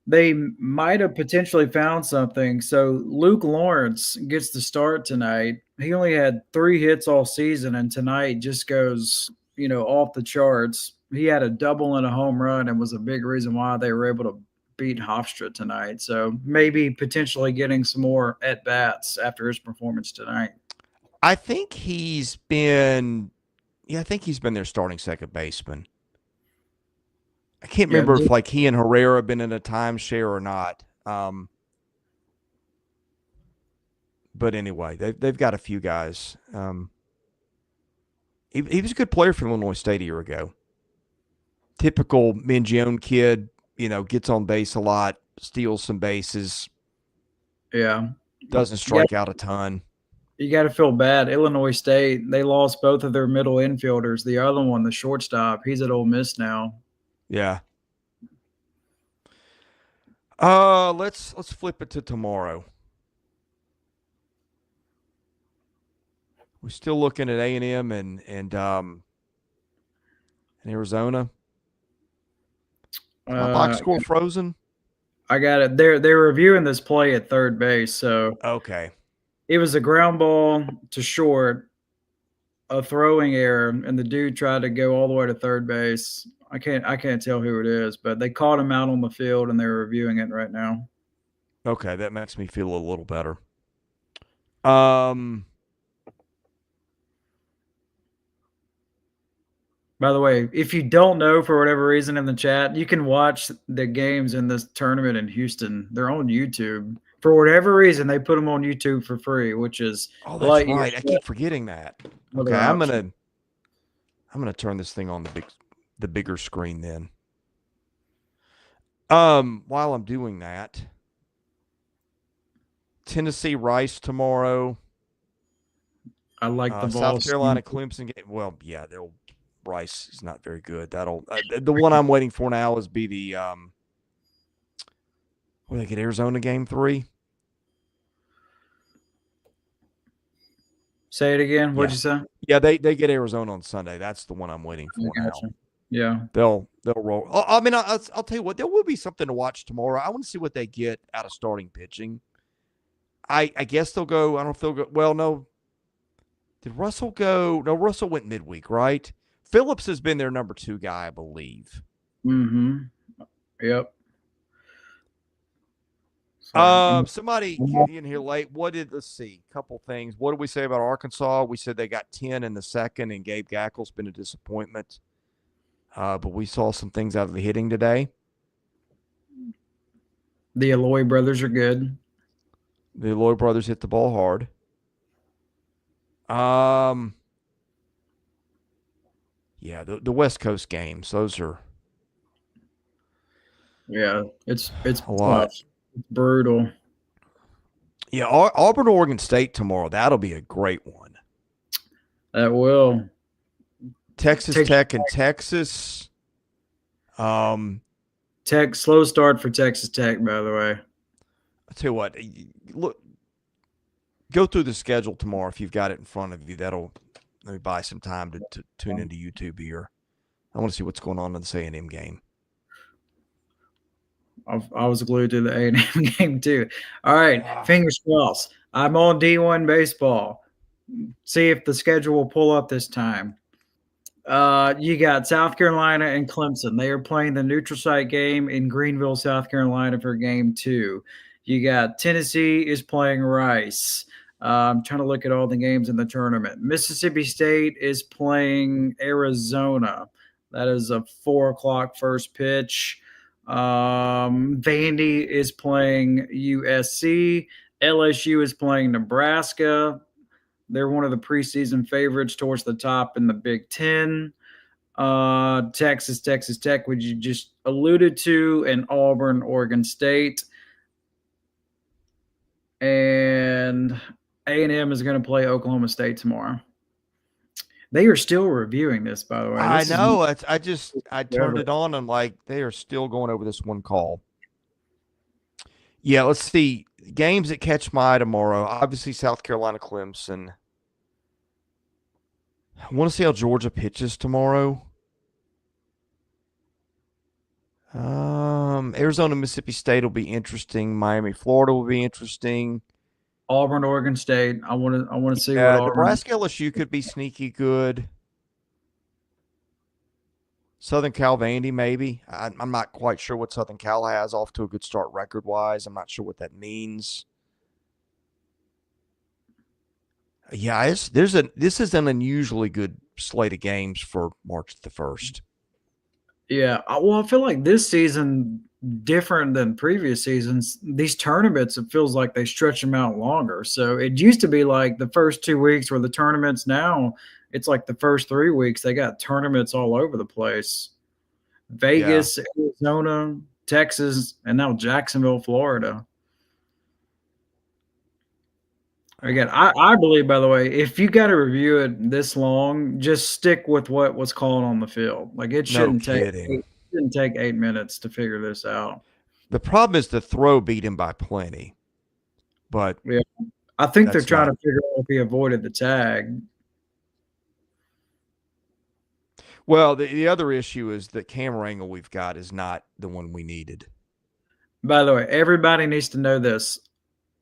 They might have potentially found something. So Luke Lawrence gets the start tonight. He only had 3 hits all season, and tonight just goes, off the charts. He had a double and a home run and was a big reason why they were able to beat Hofstra tonight. So maybe potentially getting some more at-bats after his performance tonight. I think he's been their starting second baseman. I can't remember if he and Herrera have been in a timeshare or not. But anyway, they've got a few guys. He was a good player for Illinois State a year ago. Typical Mingione kid, gets on base a lot, steals some bases. Yeah. Doesn't strike out a ton. You got to feel bad. Illinois State, they lost both of their middle infielders. The other one, the shortstop, he's at Ole Miss now. Yeah. Let's flip it to tomorrow. We're still looking at A&M and Arizona. Is my box score frozen? I got it. They're reviewing this play at third base. So okay, it was a ground ball to short, a throwing error, and the dude tried to go all the way to third base. I can't tell who it is, but they caught him out on the field and they're reviewing it right now. Okay, that makes me feel a little better. By the way, if you don't know for whatever reason in the chat, you can watch the games in this tournament in Houston. They're on YouTube. For whatever reason, they put them on YouTube for free, which is that's right. I keep forgetting that. Okay, I'm gonna turn this thing on the bigger screen then. While I'm doing that, Tennessee Rice tomorrow. I like the South Carolina Clemson game. Well, yeah, Rice is not very good. That'll the one I'm waiting for now is be the where they get Arizona game 3. Say it again. What'd you say? Yeah, they get Arizona on Sunday. That's the one I'm waiting for now. Yeah, they'll roll. I mean, I'll tell you what, there will be something to watch tomorrow. I want to see what they get out of starting pitching. I guess they'll go. I don't know if they'll go. Well, no. Did Russell go? No, Russell went midweek, right? Phillips has been their number 2 guy, I believe. Mm-hmm. Yep. Somebody in here late. Let's see, couple things. What did we say about Arkansas? We said they got 10 in the second, and Gabe Gackle's been a disappointment. But we saw some things out of the hitting today. The Alloy brothers are good. The Alloy brothers hit the ball hard. Yeah, the West Coast games, those are. Yeah, it's a lot. It's brutal. Yeah, Auburn, Oregon State tomorrow. That'll be a great one. That will. Texas Tech and Texas. Slow start for Texas Tech, by the way. I'll tell you what, go through the schedule tomorrow if you've got it in front of you. Let me buy some time to tune into YouTube here. I want to see what's going on in this A&M game. I was glued to the A&M game too. All right, fingers crossed. I'm on D1 baseball. See if the schedule will pull up this time. You got South Carolina and Clemson. They are playing the neutral site game in Greenville, South Carolina for game 2. You got Tennessee is playing Rice. I'm trying to look at all the games in the tournament. Mississippi State is playing Arizona. That is a 4:00 first pitch. Vandy is playing USC. LSU is playing Nebraska. They're one of the preseason favorites towards the top in the Big Ten. Texas Tech, which you just alluded to, and Auburn, Oregon State. And A&M is going to play Oklahoma State tomorrow. They are still reviewing this, by the way. I know. I turned it on and they are still going over this one call. Yeah, let's see. Games that catch my eye tomorrow. Obviously, South Carolina, Clemson. I want to see how Georgia pitches tomorrow. Arizona, Mississippi State will be interesting. Miami, Florida will be interesting. Auburn, Oregon State. I want to see what Auburn. Nebraska, LSU could be sneaky good. Southern Cal, Vandy, maybe. I'm not quite sure what Southern Cal has. Off to a good start record-wise. I'm not sure what that means. Yeah, this is an unusually good slate of games for March the 1st. Yeah, well, I feel like this season, different than previous seasons, these tournaments, it feels like they stretch them out longer. So it used to be like the first 2 weeks were the tournaments. Now it's like the first 3 weeks, they got tournaments all over the place. Vegas, Arizona, Texas, and now Jacksonville, Florida. Again, I believe, by the way, if you got to review it this long, just stick with what was called on the field. Like it shouldn't take 8 minutes to figure this out. The problem is the throw beat him by plenty. But yeah, I think they're trying to figure out if he avoided the tag. Well, the other issue is the camera angle we've got is not the one we needed. By the way, everybody needs to know this.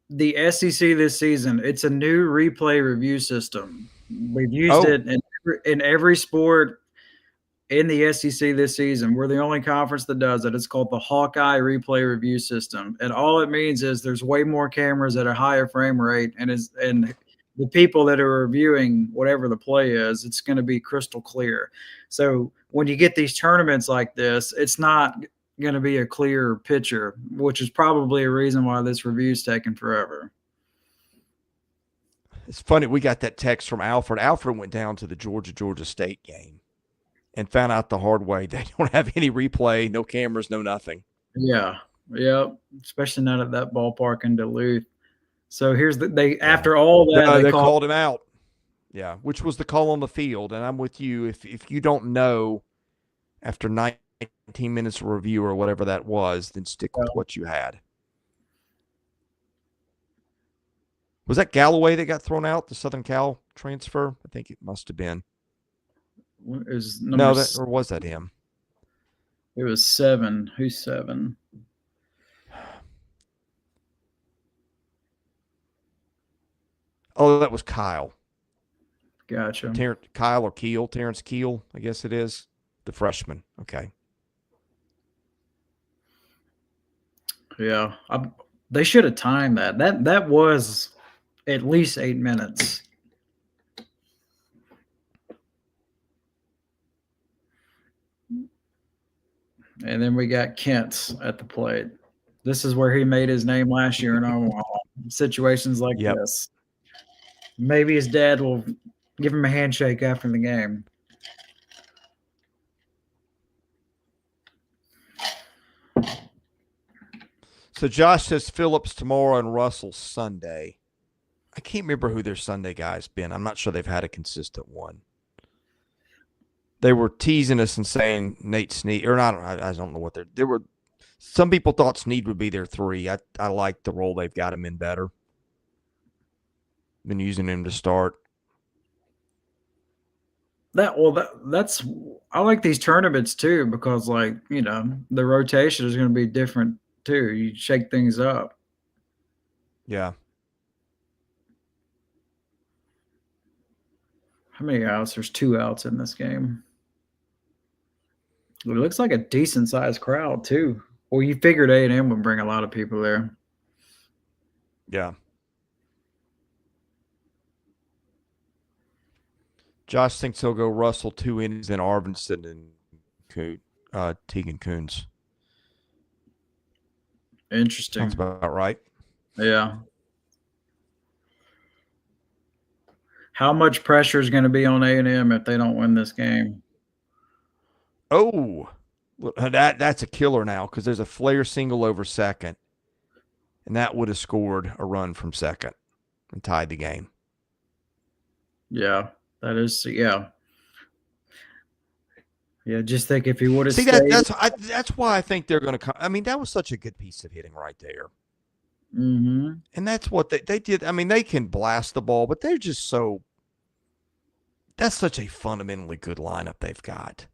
The SEC this season, it's a new replay review system. We've used it in every sport in the SEC this season. We're the only conference that does it. It's called the Hawkeye Replay Review System. And all it means is there's way more cameras at a higher frame rate, and the people that are reviewing whatever the play is, it's going to be crystal clear. So when you get these tournaments like this, it's not going to be a clear picture, which is probably a reason why this review is taking forever. It's funny. We got that text from Alfred. Alfred went down to the Georgia State game and found out the hard way they don't have any replay, no cameras, no nothing. Yeah. Especially not at that ballpark in Duluth. So after all that, they called him out. Yeah, which was the call on the field. And I'm with you. If you don't know after 19 minutes of review or whatever that was, then stick with what you had. Was that Galloway that got thrown out, the Southern Cal transfer? I think it must have been. Or was that him? It was 7. Who's 7? Oh, that was Kyle. Gotcha. Kyle or Keel, Terrence Keel, I guess it is. The freshman. Okay. Yeah. They should have timed that. That was at least 8 minutes. And then we got Kent at the plate. This is where he made his name last year in Omaha. Situations like this. Maybe his dad will give him a handshake after the game. So Josh says Phillips tomorrow and Russell Sunday. I can't remember who their Sunday guy's been. I'm not sure they've had a consistent one. They were teasing us and saying Nate Snead, or not. I don't know what there were. Some people thought Snead would be their 3. I like the role they've got him in better than using him to start. That's I like these tournaments too, because the rotation is going to be different too. You shake things up. Yeah. How many outs? There's 2 outs in this game. It looks like a decent sized crowd too. Well, you figured A&M would bring a lot of people there. Yeah. Josh thinks he'll go Russell 2 innings, then Arvinson and Tegan Coons. Interesting. Sounds about right. Yeah. How much pressure is going to be on A&M if they don't win this game? Oh, that's a killer now, because there's a Flair single over second, and that would have scored a run from second and tied the game. Yeah, that is. Yeah. Just think if he would have stayed. That's why I think they're going to come. I mean, that was such a good piece of hitting right there. Mm-hmm. And that's what they did. I mean, they can blast the ball, but they're just so. That's such a fundamentally good lineup they've got.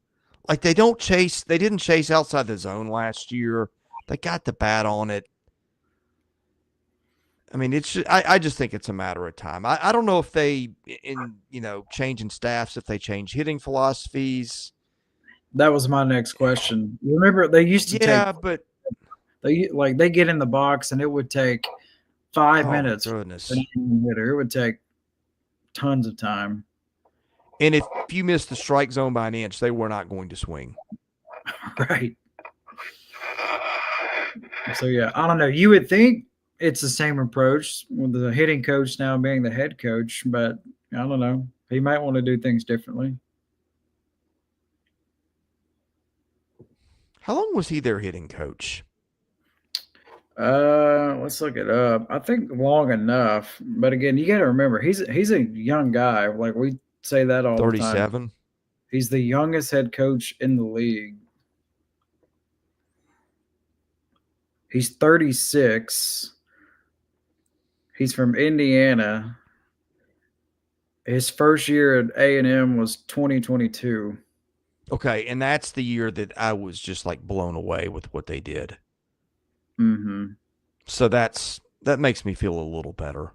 Like, they didn't chase outside the zone last year. They got the bat on it. I mean, I just think it's a matter of time. I don't know if they, changing staffs, if they change hitting philosophies. That was my next question. Remember, they used to but they get in the box and it would take 5 minutes. Goodness. It would take tons of time. And if you miss the strike zone by an inch, they were not going to swing. Right. So, I don't know. You would think it's the same approach with the hitting coach now being the head coach, but I don't know. He might want to do things differently. How long was he their hitting coach? Let's look it up. I think long enough. But again, you got to remember, he's a young guy. Like we say that all 37. the time. He's the youngest head coach in the league. He's 36. He's from Indiana. His first year at A&M was 2022. Okay, and that's the year that I was just like blown away with what they did. Mm-hmm. So that makes me feel a little better.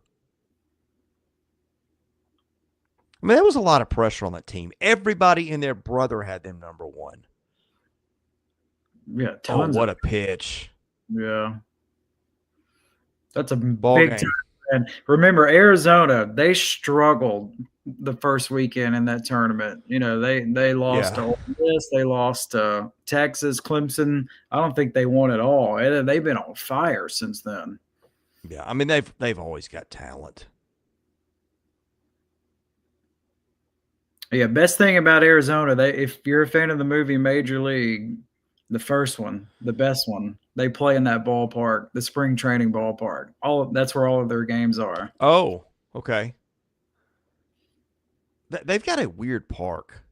I mean, there was a lot of pressure on that team. Everybody and their brother had them number one. Yeah, Oh, tons what of a pitch. yeah. That's a Ball big time. game. And remember, Arizona, they struggled the first weekend in that tournament. You know, they lost to Yeah. Ole Miss, they lost to Texas, Clemson. I don't think they won at all. And they've been on fire since then. Yeah. I mean, they've always got talent. Yeah, best thing about Arizona, if you're a fan of the movie Major League, the first one, the best one, they play in that ballpark, the spring training ballpark. That's where all of their games are. Oh, okay. They've got a weird park.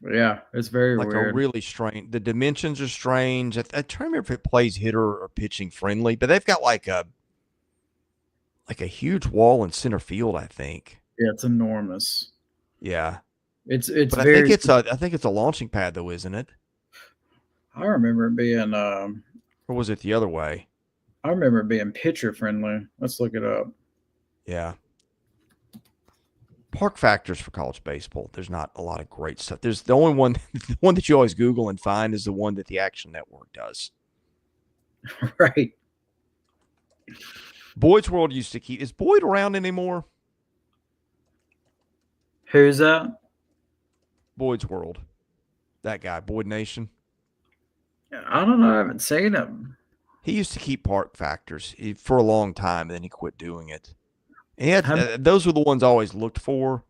Yeah, it's very Like a weird. really strange. The dimensions are strange. I try to remember if it plays hitter or pitching friendly, but they've got like a huge wall in center field, I think. Yeah, it's enormous. Yeah. It's But very. I think it's a launching pad though, isn't it? I remember it being. Or was it the other way? I remember it being pitcher friendly. Let's look it up. Yeah. Park factors for college baseball. There's not a lot of great stuff. There's the only one, the one that you always Google and find is the one that the Action Network does. Right. Boyd's World used to keep. Is Boyd around anymore? Who's that? Boyd's World. That guy, Boyd Nation. I don't know. I haven't seen him. He used to keep park factors for a long time, and then he quit doing it. And he had, those were the ones I always looked for.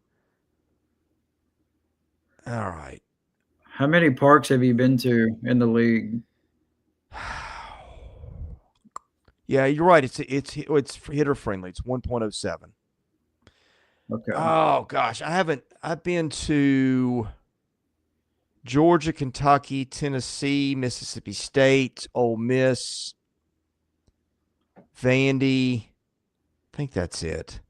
All right. How many parks have you been to in the league? Yeah, you're right. It's hitter friendly. It's 1.07. Okay. Oh gosh, I've been to Georgia, Kentucky, Tennessee, Mississippi State, Ole Miss, Vandy. I think that's it.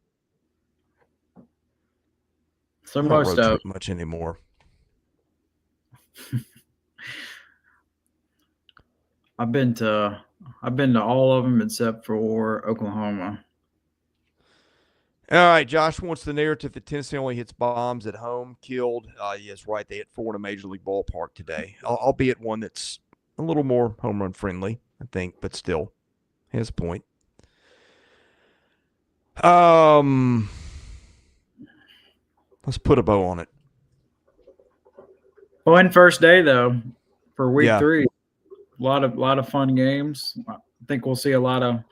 So I don't most of rotate much anymore. I've been to all of them except for Oklahoma. All right, Josh wants the narrative that Tennessee only hits bombs at home, killed. Yes, right. They hit 4 in a major league ballpark today, albeit one that's a little more home run friendly, I think, but still, his point. Let's put a bow on it. Fun first day though for week Yeah. 3. A lot of fun games. I think we'll see a lot of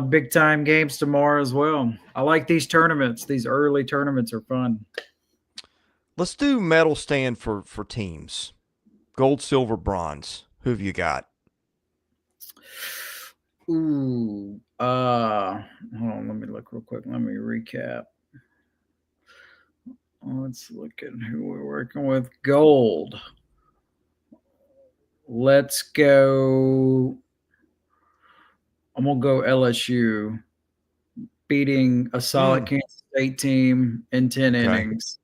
big time games tomorrow as well. I like these tournaments. These early tournaments are fun. Let's do medal stand for teams. Gold, silver, bronze. Who have you got? Ooh. Hold on, let me look real quick. Let me recap. Let's look at who we're working with. Gold. Let's go. I'm gonna go LSU, beating a solid Kansas State team in 10 innings.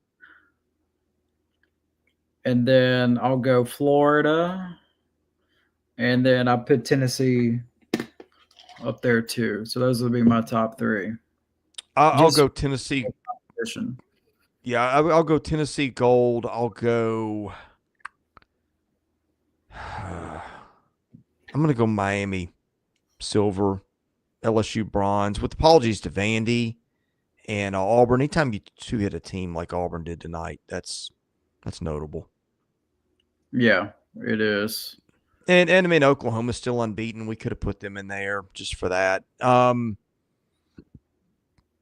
And then I'll go Florida. And then I'll put Tennessee up there too. So those will be my top 3. I'll go Tennessee. Yeah, I'll go Tennessee gold. I'll go. I'm going to go Miami silver, LSU bronze. With apologies to Vandy and Auburn. Anytime you 2 hit a team like Auburn did tonight, that's notable. Yeah, it is. And I mean, Oklahoma's still unbeaten. We could have put them in there just for that.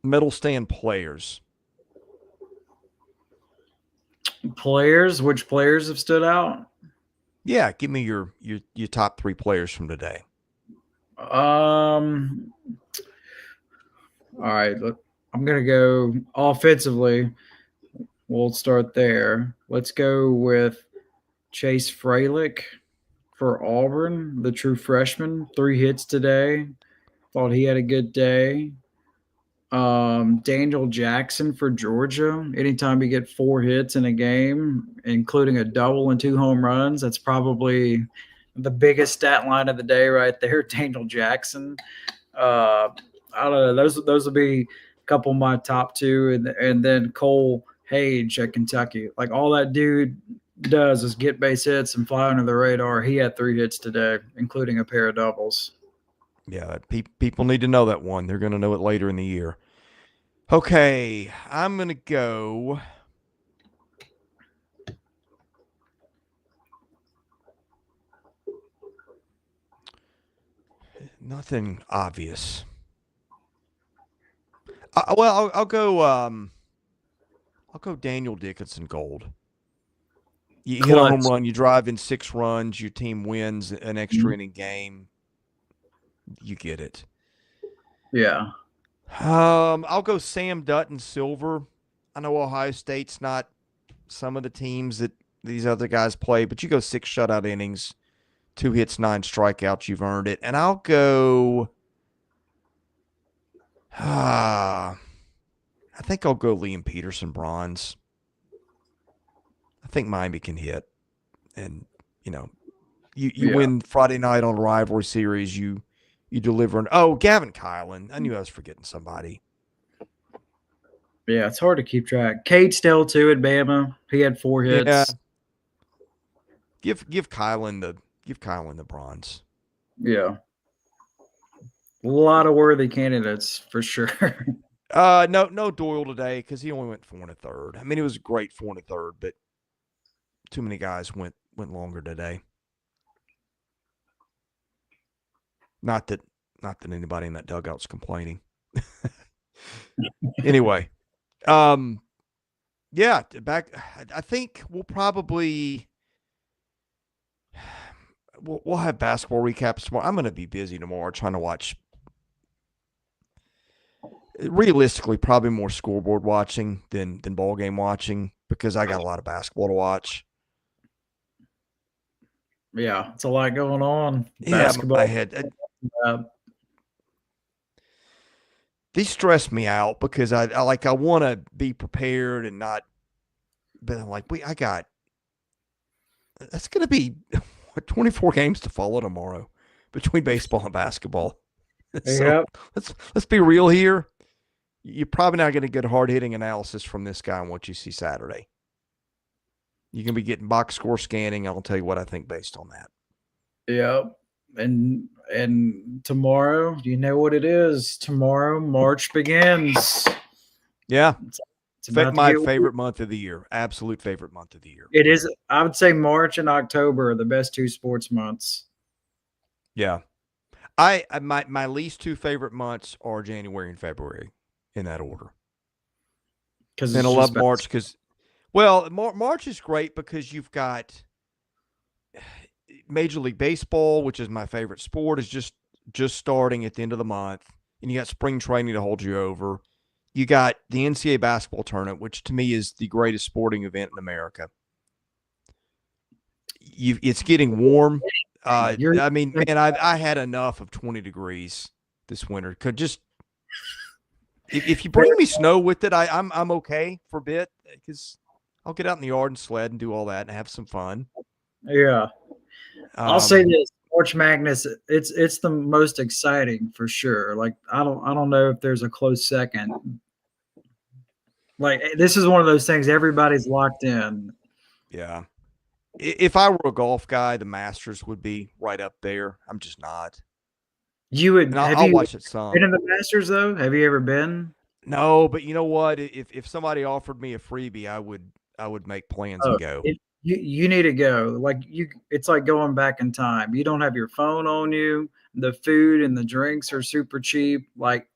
Medal stand players. Which players have stood out? Yeah, give me your top 3 players from today. All right, I'm gonna go offensively. We'll start there. Let's go with Chase Fralick for Auburn, the true freshman. 3 hits today. Thought he had a good day. Daniel Jackson for Georgia. Anytime you get 4 hits in a game, including a double and 2 home runs, that's probably the biggest stat line of the day right there. Daniel Jackson. I don't know. Those will be a couple of my top 2, and then Cole Hage at Kentucky. Like all that dude does is get base hits and fly under the radar. He had 3 hits today, including a pair of doubles. Yeah, people need to know that one. They're going to know it later in the year. Okay, I'm going to go. Nothing obvious. I'll go. I'll go Daniel Dickinson Gold. You hit a home run, you drive in 6 runs, your team wins an extra inning game. You get it. Yeah. I'll go Sam Dutton Silver. I know Ohio State's not some of the teams that these other guys play, but you go 6 shutout innings, 2 hits, 9 strikeouts, you've earned it. And I'll go I think I'll go Liam Peterson Bronze. I think Miami can hit. And, you win Friday night on a rivalry series, you deliver Gavin Kylan. I knew I was forgetting somebody. Yeah, it's hard to keep track. Cade Stell too at Bama. He had 4 hits. Yeah. Give Kylan the bronze. Yeah. A lot of worthy candidates for sure. No Doyle today because he only went 4 1/3. I mean, it was a great 4 1/3, but too many guys went longer today. Not that anybody in that dugout's complaining. Anyway, yeah, back. I think we'll probably we'll have basketball recaps tomorrow. I'm going to be busy tomorrow trying to watch. Realistically, probably more scoreboard watching than ball game watching because I got a lot of basketball to watch. Yeah, it's a lot going on. Basketball. My head. These stress me out because I want to be prepared and not. But I'm like, that's going to be 24 games to follow tomorrow between baseball and basketball. So let's be real here. You're probably not going to get hard hitting analysis from this guy on what you see Saturday. You can be getting box score scanning. I'll tell you what I think based on that. Yeah. And tomorrow, you know what it is. Tomorrow, March begins. Yeah. It's my favorite month of the year. Absolute favorite month of the year. It is. I would say March and October are the best 2 sports months. Yeah. My least 2 favorite months are January and February in that order. And I love March because, March is great because you've got Major League Baseball, which is my favorite sport, is just starting at the end of the month, and you got spring training to hold you over. You got the NCAA basketball tournament, which to me is the greatest sporting event in America. It's getting warm. I mean, man, I had enough of 20 degrees this winter. If you bring me snow with it, I'm okay for a bit because I'll get out in the yard and sled and do all that and have some fun. Yeah. I'll say this, March Madness, it's the most exciting for sure. Like I don't know if there's a close second. Like this is one of those things everybody's locked in. Yeah. If I were a golf guy, the Masters would be right up there. I'm just not. You would. I'll watch it some. Been in the Masters though? Have you ever been? No, but you know what? If somebody offered me a freebie, I would make plans and go. You need to go. Like it's like going back in time. You don't have your phone on you. The food and the drinks are super cheap. Like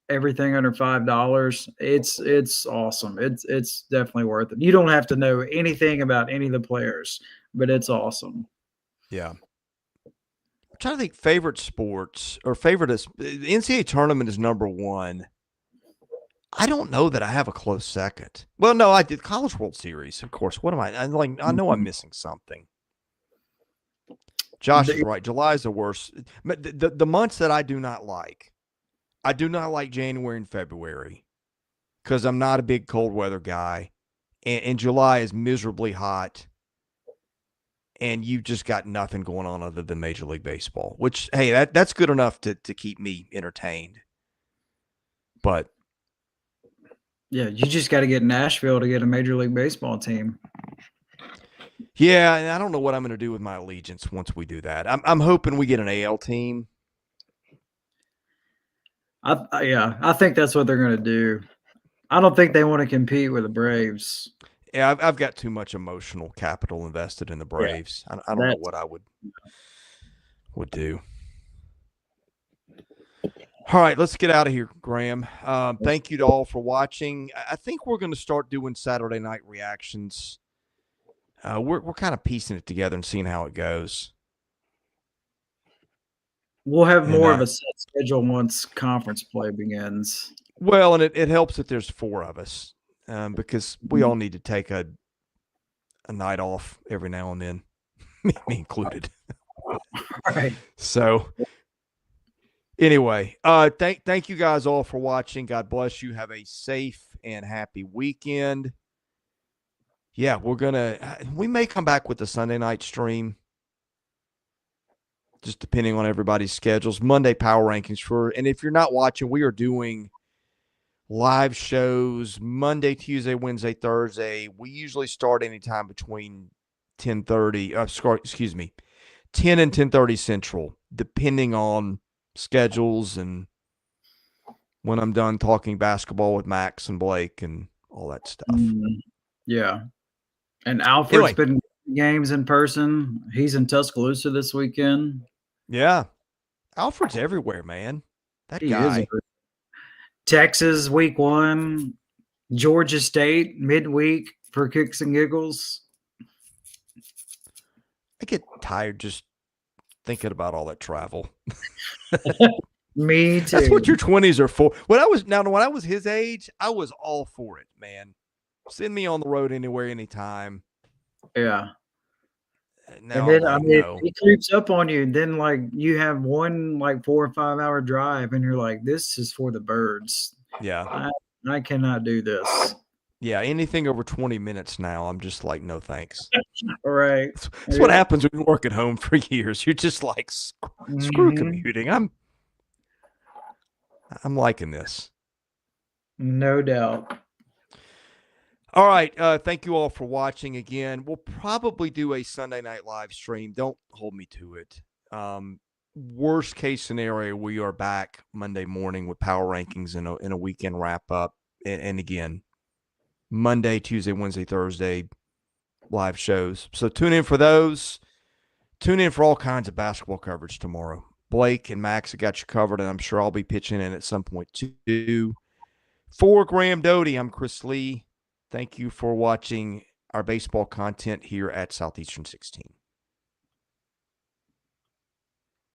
everything under $5. It's awesome. It's definitely worth it. You don't have to know anything about any of the players, but it's awesome. Yeah. I'm trying to think favorite sports or favorite the NCAA tournament is number 1. I don't know that I have a close second. Well, no, I did College World Series, of course. What am I? I know I'm missing something. Josh is right. July is the worst. The months that I do not like I do not like January and February because I'm not a big cold weather guy. And July is miserably hot. And you've just got nothing going on other than Major League Baseball, which, hey, that's good enough to keep me entertained. But yeah, you just got to get Nashville to get a Major League Baseball team. yeah, and I don't know what I'm going to do with my allegiance once we do that. I'm hoping we get an AL team. I think that's what they're going to do. I don't think they want to compete with the Braves. Yeah, I've got too much emotional capital invested in the Braves. Yeah, I don't know what I would do. All right, let's get out of here, Graham. Thank you to all for watching. I think we're going to start doing Saturday night reactions. We're kind of piecing it together and seeing how it goes. We'll have more of a set schedule once conference play begins. Well, and it helps that there's 4 of us because we all need to take a night off every now and then, me included. Right. So anyway, thank you guys all for watching. God bless you. Have a safe and happy weekend. Yeah, we may come back with the Sunday night stream, just depending on everybody's schedules. Monday power rankings and if you're not watching, we are doing live shows Monday, Tuesday, Wednesday, Thursday. We usually start anytime between 10 and 10:30 Central, depending on schedules and when I'm done talking basketball with Max and Blake and all that stuff. Yeah. And Alfred's been games in person. He's in Tuscaloosa this weekend. Yeah. Alfred's everywhere, man. That guy. Texas week 1, Georgia State midweek for kicks and giggles. I get tired just thinking about all that travel. Me too. That's what your 20s are for. When I was his age, I was all for it, man. Send me on the road anywhere, anytime. Yeah. Now and then it creeps up on you, and then like you have one 4 or 5 hour drive, and you're like, "This is for the birds." Yeah, I cannot do this. Yeah, anything over 20 minutes now, I'm just like, no thanks. Right. That's what happens when you work at home for years. You're just like, screw commuting. I'm liking this. No doubt. All right. Thank you all for watching again. We'll probably do a Sunday night live stream. Don't hold me to it. Worst case scenario, we are back Monday morning with power rankings in a weekend wrap up. And again, Monday, Tuesday, Wednesday, Thursday live shows. So tune in for those. Tune in for all kinds of basketball coverage tomorrow. Blake and Max have got you covered, and I'm sure I'll be pitching in at some point too. For Graham Doty, I'm Chris Lee. Thank you for watching our baseball content here at Southeastern 16.